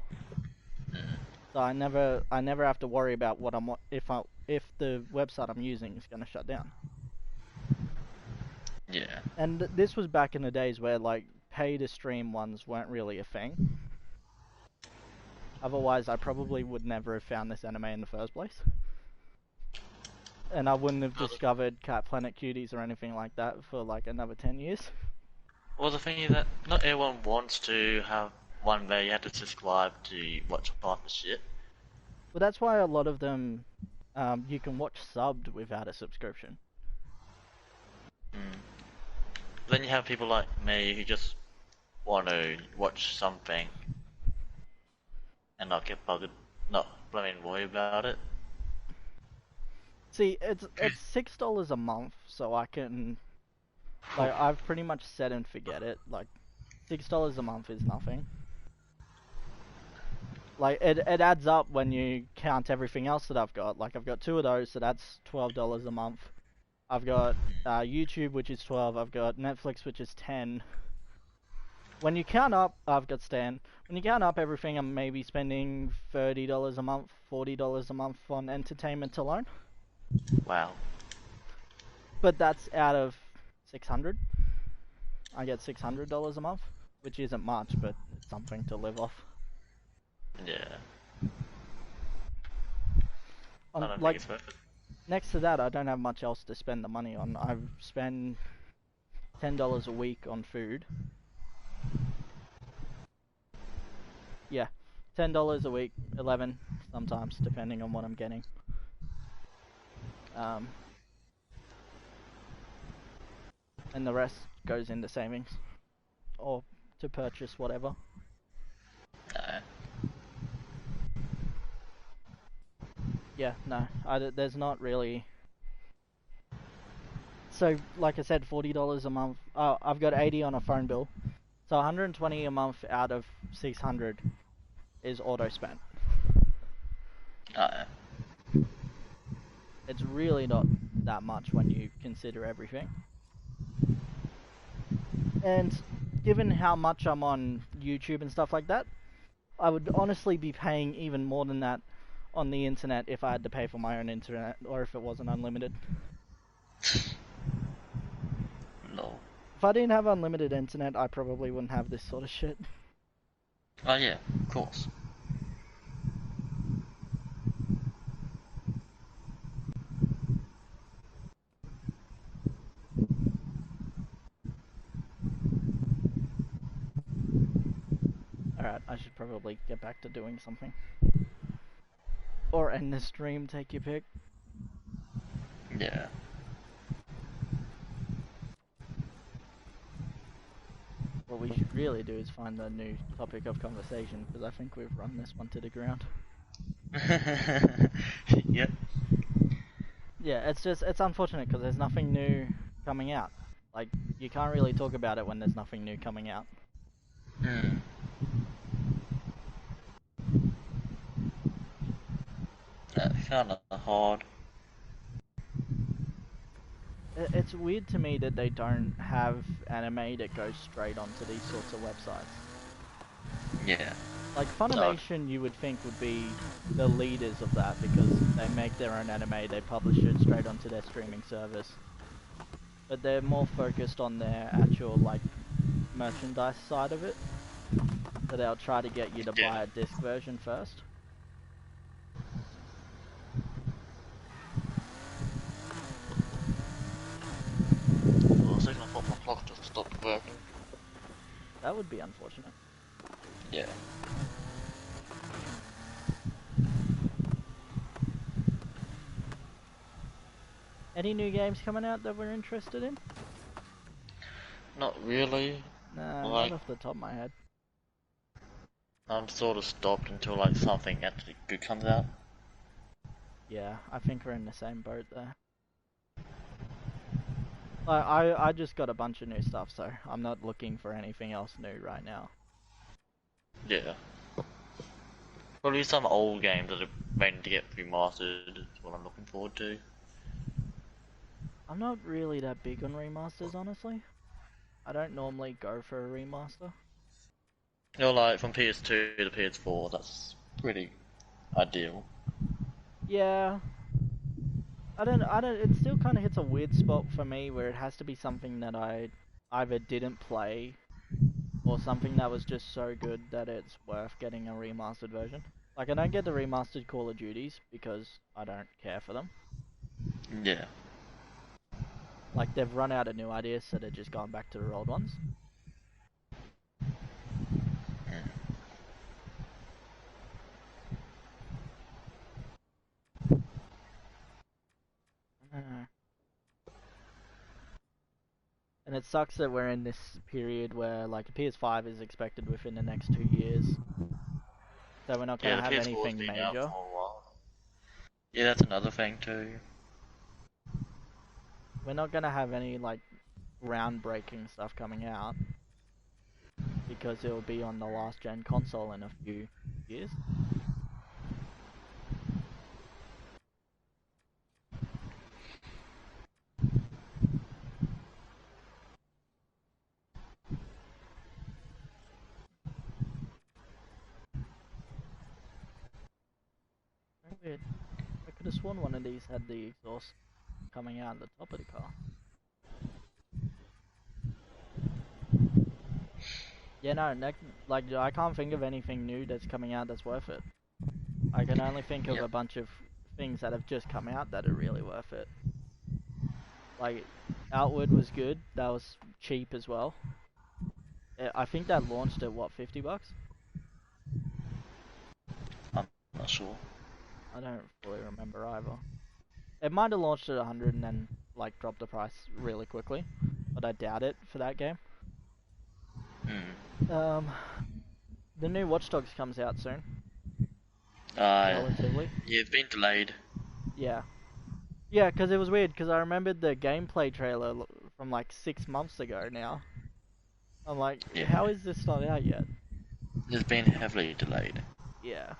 So I never have to worry about what if the website I'm using is going to shut down. Yeah. And this was back in the days where like pay to stream ones weren't really a thing. Otherwise, I probably would never have found this anime in the first place. And I wouldn't have discovered Cat Planet Cuties or anything like that for like another 10 years. Well, the thing is that not everyone wants to have one where you have to subscribe to watch half the shit. Well, that's why a lot of them, you can watch subbed without a subscription. Then you have people like me who just want to watch something and not get bothered, not blooming worry about it. See, it's $6 a month, so I can, like, I've pretty much set and forget it. Like, $6 a month is nothing. Like, it adds up when you count everything else that I've got. Like, I've got 2 of those, so that's $12 a month. I've got YouTube, which is 12. I've got Netflix, which is 10. When you count up, I've got Stan. When you count up everything, I'm maybe spending $30 a month, $40 a month on entertainment alone. Wow. But that's out of 600. I get $600 a month, which isn't much, but it's something to live off. Yeah. I don't like, think it's worth it. next to that, I don't have much else to spend the money on. I've spent $10 a week on food. Yeah, $10 a week, 11 sometimes, depending on what I'm getting. And the rest goes into savings or to purchase whatever. No. Yeah, no, there's not really. So, like I said, $40 a month. I've got 80 on a phone bill, so 120 a month out of 600 is auto spent. It's really not that much when you consider everything. And given how much I'm on YouTube and stuff like that, I would honestly be paying even more than that on the internet if I had to pay for my own internet or if it wasn't unlimited. No. If I didn't have unlimited internet, I probably wouldn't have this sort of shit. Oh yeah, of course. Alright, I should probably get back to doing something. Or end the stream, take your pick. Yeah. What we should really do is find a new topic of conversation, because I think we've run this one to the ground. Yep. Yeah, it's unfortunate because there's nothing new coming out. Like, you can't really talk about it when there's nothing new coming out. That's kinda hard. It's weird to me that they don't have anime that goes straight onto these sorts of websites. Yeah. Like, Funimation, you would think would be the leaders of that because they make their own anime, they publish it straight onto their streaming service. But they're more focused on their actual, like, merchandise side of it. So they'll try to get you to buy a disc version first. Oh, 2 o'clock my clock. stopped working. That would be unfortunate. Yeah. Any new games coming out that we're interested in? Not really. Nah, Like, not off the top of my head. I'm sort of stopped until like something actually good comes out. Yeah, I think we're in the same boat there. I just got a bunch of new stuff, so I'm not looking for anything else new right now. Yeah. Probably some old games that are waiting to get remastered is what I'm looking forward to. I'm not really that big on remasters, honestly. I don't normally go for a remaster. You know, like from PS2 to PS4, that's pretty ideal. Yeah. I don't, it still kind of hits a weird spot for me where it has to be something that I either didn't play or something that was just so good that it's worth getting a remastered version. Like, I don't get the remastered Call of Duties because I don't care for them. Yeah. Like, they've run out of new ideas, so they're just going back to their old ones. I don't know. And it sucks that we're in this period where, like, the PS5 is expected within the next 2 years. So we're not going Yeah, to the have PS4's anything been out major. for a while. Yeah, that's another thing too. We're not going to have any, like, groundbreaking stuff coming out. Because it will be on the last gen console in a few years. Very weird. I could have sworn one of these had the exhaust coming out the top of the car. Yeah, no, like, I can't think of anything new that's coming out that's worth it. I can only think of Yep. a bunch of things that have just come out that are really worth it. Like, Outward was good, that was cheap as well. I think that launched at, what, $50? I'm not sure. I don't fully remember either. It might have launched at 100 and then, like, dropped the price really quickly. But I doubt it for that game. The new Watch Dogs comes out soon. Relatively. Yeah, it's been delayed. Yeah. Yeah, because it was weird, because I remembered the gameplay trailer from like 6 months ago now. I'm like, Yeah. how is this not out yet? It's been heavily delayed. Yeah.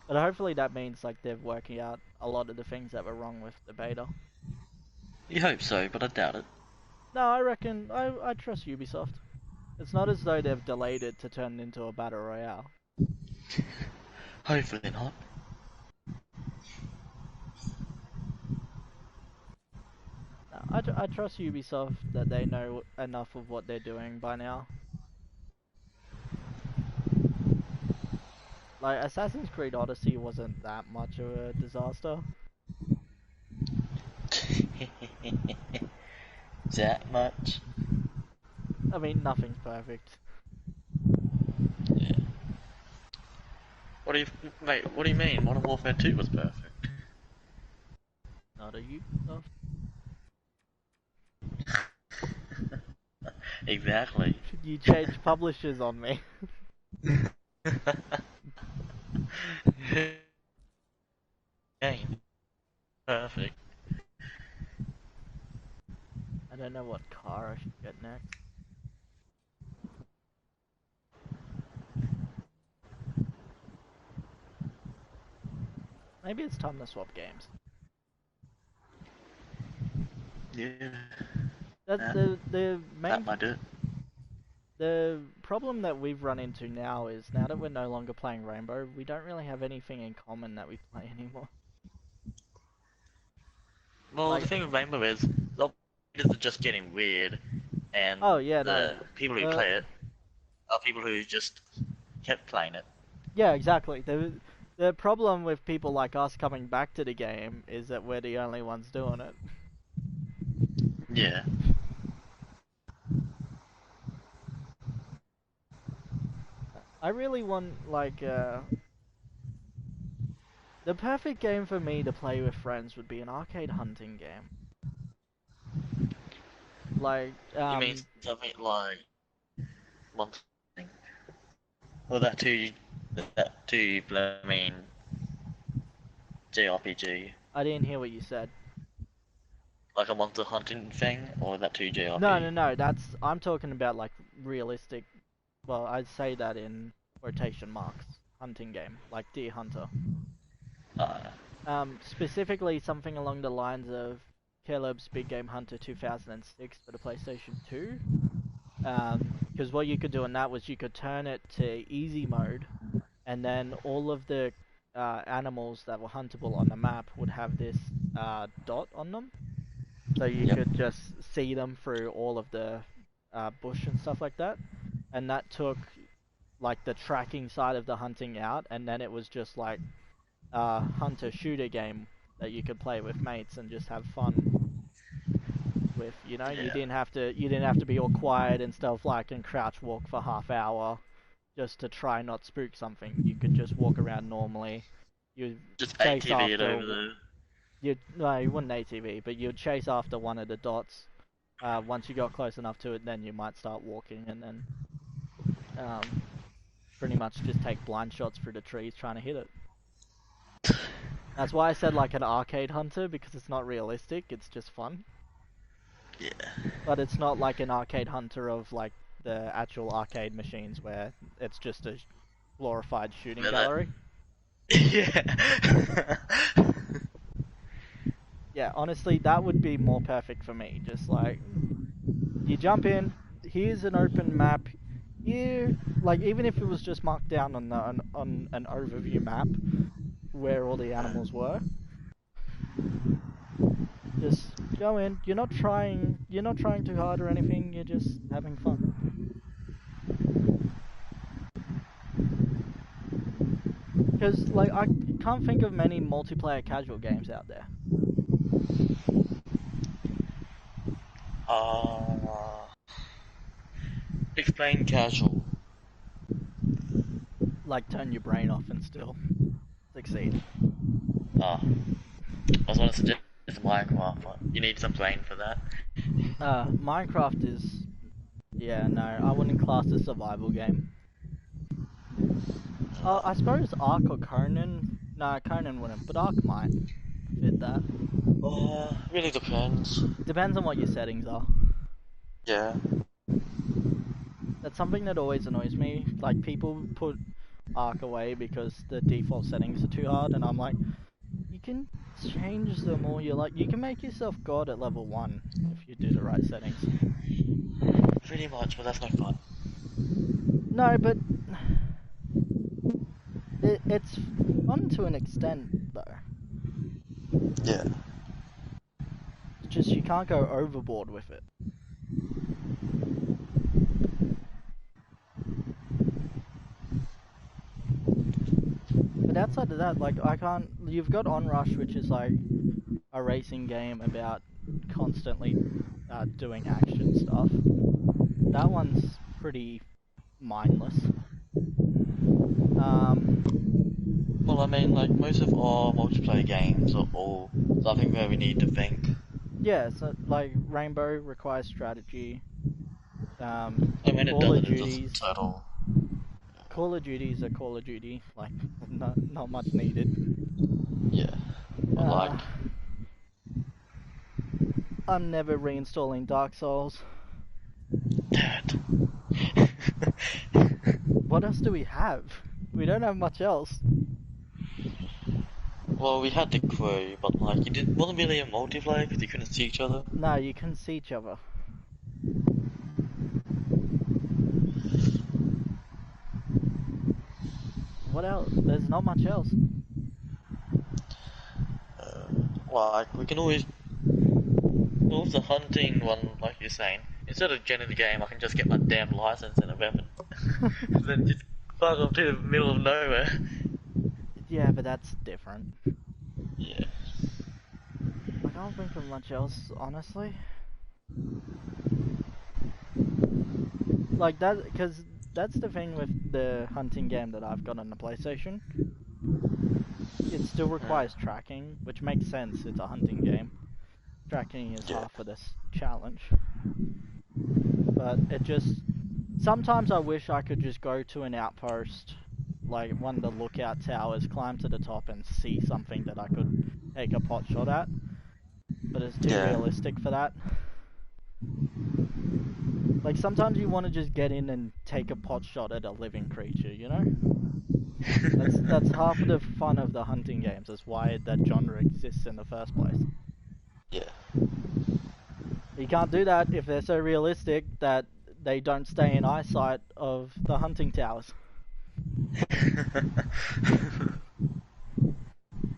But hopefully that means like they're working out a lot of the things that were wrong with the beta. You hope so, but I doubt it. No, I reckon, I trust Ubisoft. It's not as though they've delayed it to turn it into a battle royale. Hopefully not. No, I trust Ubisoft that they know enough of what they're doing by now. Like, Assassin's Creed Odyssey wasn't that much of a disaster. That much? I mean, nothing's perfect. Yeah. What do you, mate? What do you mean? Modern Warfare 2 was perfect. Not a Ubisoft. Exactly. You changed publishers on me. Game. Perfect. I don't know what car I should get next. Maybe it's time to swap games. Yeah. That's the main That might do it. the problem that we've run into now is now that we're no longer playing Rainbow, we don't really have anything in common that we play anymore. Well, Like, the thing with Rainbow is, the operators are just getting weird, and oh yeah, the no. people who play it are people who just kept playing it. Yeah, exactly. The problem with people like us coming back to the game is that we're the only ones doing it. Yeah. I really want like the perfect game for me to play with friends would be an arcade hunting game. Like You mean something like Monster Hunting? Or that too, I mean JRPG? I didn't hear what you said. Like a Monster Hunting thing, or that too No, JRPG? no, no. I'm talking about like realistic. Well, I'd say that in quotation marks. Hunting game, like Deer Hunter. Uh, Specifically something along the lines of Caleb's Big Game Hunter 2006 for the PlayStation 2. Because what you could do in that was you could turn it to easy mode, and then all of the animals that were huntable on the map would have this dot on them. So you yep. could just see them through all of the bush and stuff like that. And that took like the tracking side of the hunting out, and then it was just like hunter shooter game that you could play with mates and just have fun with. You know, Yeah. you didn't have to be all quiet and stuff like and crouch walk for half hour just to try not spook something. You could just walk around normally. You Just chase ATV it after over there. you wouldn't ATV, but you'd chase after one of the dots. Once you got close enough to it, then you might start walking and then pretty much just take blind shots through the trees trying to hit it. That's why I said like an arcade hunter, because it's not realistic, it's just fun. Yeah. But it's not like an arcade hunter of like the actual arcade machines where it's just a glorified shooting Yeah, gallery. Yeah. Yeah, honestly, that would be more perfect for me. Just like, you jump in, here's an open map, here, like even if it was just marked down on on an overview map where all the animals were, just go in. You're not trying too hard or anything. You're just having fun. Because like I can't think of many multiplayer casual games out there. Uh, explain casual. Like turn your brain off and still succeed. I was going to suggest Minecraft, but you need some brain for that. Minecraft is, yeah, no, I wouldn't class a survival game. I suppose Ark or Conan. No, Conan wouldn't, but Ark might fit that. Really depends. Depends on what your settings are. Yeah. That's something that always annoys me. Like people put Ark away because the default settings are too hard, and I'm like, you can change them all you like. You can make yourself God at level 1 if you do the right settings. Pretty much, but that's no fun. No, but it's fun to an extent, though. Yeah. It's just you can't go overboard with it. But outside of that, like, I can't... You've got Onrush, which is like a racing game about constantly doing action stuff. That one's pretty mindless. Well, I mean, like, most of our multiplayer games are all something where we need to think. Yeah, so like Rainbow requires strategy. And when it Call of doesn't, it Duties. doesn't settle. Call of Duties are Call of Duty, like not much needed. Yeah. But like, I'm never reinstalling Dark Souls. Dad. What else do we have? We don't have much else. Well, we had the crew, but like, wasn't really a multiplayer because you couldn't see each other. No, you can see each other. What else? There's not much else. Like, we can always. Well, with the hunting one, like you're saying, instead of joining the game, I can just get my damn license and a weapon. Then just fuck off to the middle of nowhere. Yeah, but that's different. Yeah. I can't think of much else, honestly. Like that, because that's the thing with the hunting game that I've got on the PlayStation. It still requires tracking, which makes sense. It's a hunting game. Tracking is half of this challenge. But it just... Sometimes I wish I could just go to an outpost, like one of the lookout towers, climb to the top and see something that I could take a pot shot at. But it's too realistic for that. Like, sometimes you want to just get in and take a pot shot at a living creature, you know? That's half of the fun of the hunting games. That's why that genre exists in the first place. Yeah. You can't do that if they're so realistic that they don't stay in eyesight of the hunting towers.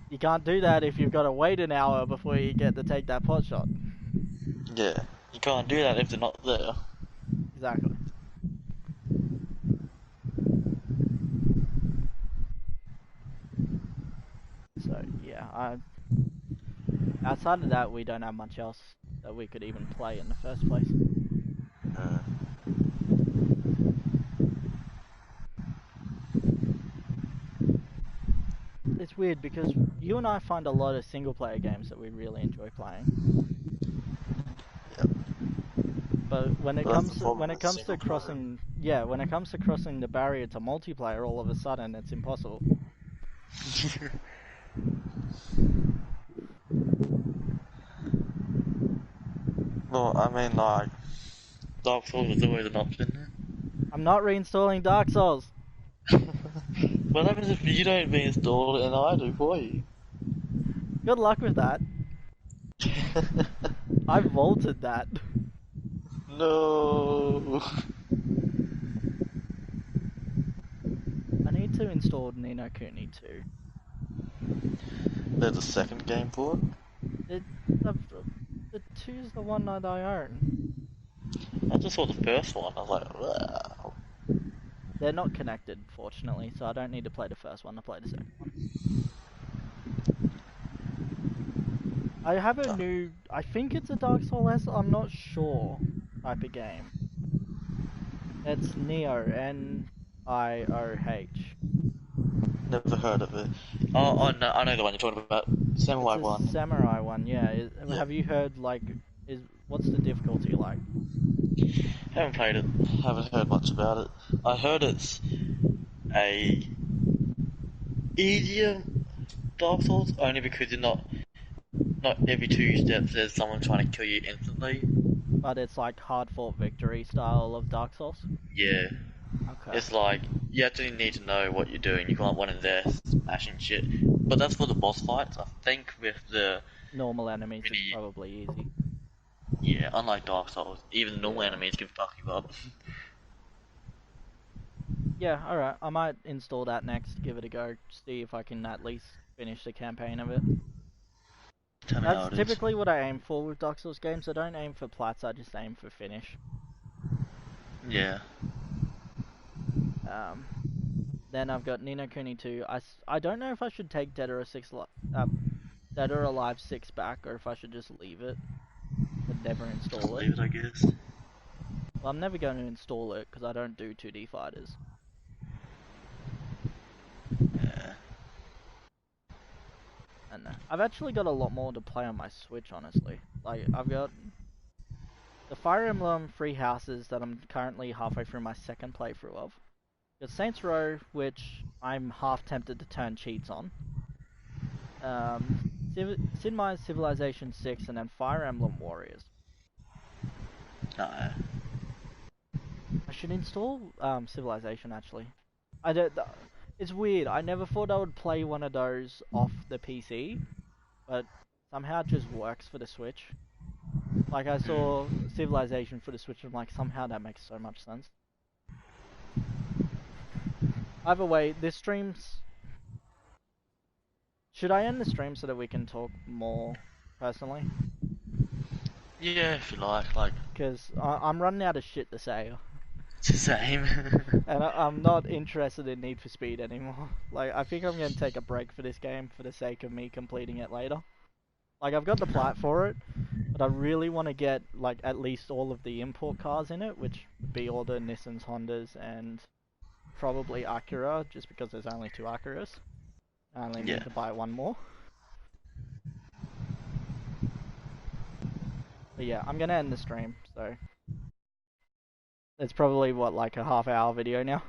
You can't do that if you've got to wait an hour before you get to take that pot shot. Yeah. You can't do that if they're not there. Exactly. So yeah, outside of that, we don't have much else that we could even play in the first place. It's weird because you and I find a lot of single player games that we really enjoy playing. Yep. But when it Well, comes to crossing the barrier to multiplayer, all of a sudden it's impossible. Well, I mean, like, Dark Souls is always an option. I'm not reinstalling Dark Souls. What happens if you don't reinstall it and I do for you? Good luck with that. I vaulted that. No. I need to install Ni no Kuni 2. There's a second game for it? The 2's the one that I own. I just saw the first one, I was like, wow. They're not connected, fortunately, so I don't need to play the first one to play the second one. I have a new... I think it's a Dark Souls, I'm not sure, type of game. It's Neo, N-I-O-H. Never heard of it. Oh, no, I know the one you're talking about. Samurai It's a one. samurai one, yeah. Have you heard, like... what's the difficulty like? Haven't played it. Haven't heard much about it. I heard it's a easier Dark Souls only because you're not every 2 steps there's someone trying to kill you instantly. But it's like hard fought victory style of Dark Souls? Yeah. Okay. It's like you actually need to know what you're doing. You can't run in there smashing shit. But that's for the boss fights. I think with the normal enemies it's probably easy. Yeah, unlike Dark Souls, even normal enemies can fuck you up. Yeah, alright. I might install that next, give it a go, see if I can at least finish the campaign of it. Tell me how That's it typically what I aim for with Dark Souls games. I don't aim for plats, I just aim for finish. Yeah. Then I've got Ni no Kuni 2. I don't know if I should take Dead or Alive 6 back, or if I should just leave it and never install it. Leave it, I guess. Well, I'm never going to install it because I don't do 2D fighters. Yeah. And I've actually got a lot more to play on my Switch, honestly. Like, I've got the Fire Emblem Three Houses that I'm currently halfway through my second playthrough of. Got Saints Row, which I'm half tempted to turn cheats on. Sid Meier's Civilization 6, and then Fire Emblem Warriors. No. I should install Civilization, actually. It's weird, I never thought I would play one of those off the PC, but somehow it just works for the Switch. Like, I saw Civilization for the Switch, and I'm like, somehow that makes so much sense. Either way, this stream's... Should I end the stream so that we can talk more personally? Yeah, if you like. Because I'm running out of shit to say. It's the same. And I'm not interested in Need for Speed anymore. Like, I think I'm going to take a break for this game for the sake of me completing it later. Like, I've got the plat for it, but But I really want to get like at least all of the import cars in it, which would be all the Nissans, Hondas, and probably Acura, just because there's only 2 Acuras. I only Yeah. need to buy 1 more. But yeah, I'm gonna end the stream, so it's probably what, like a half-hour video now.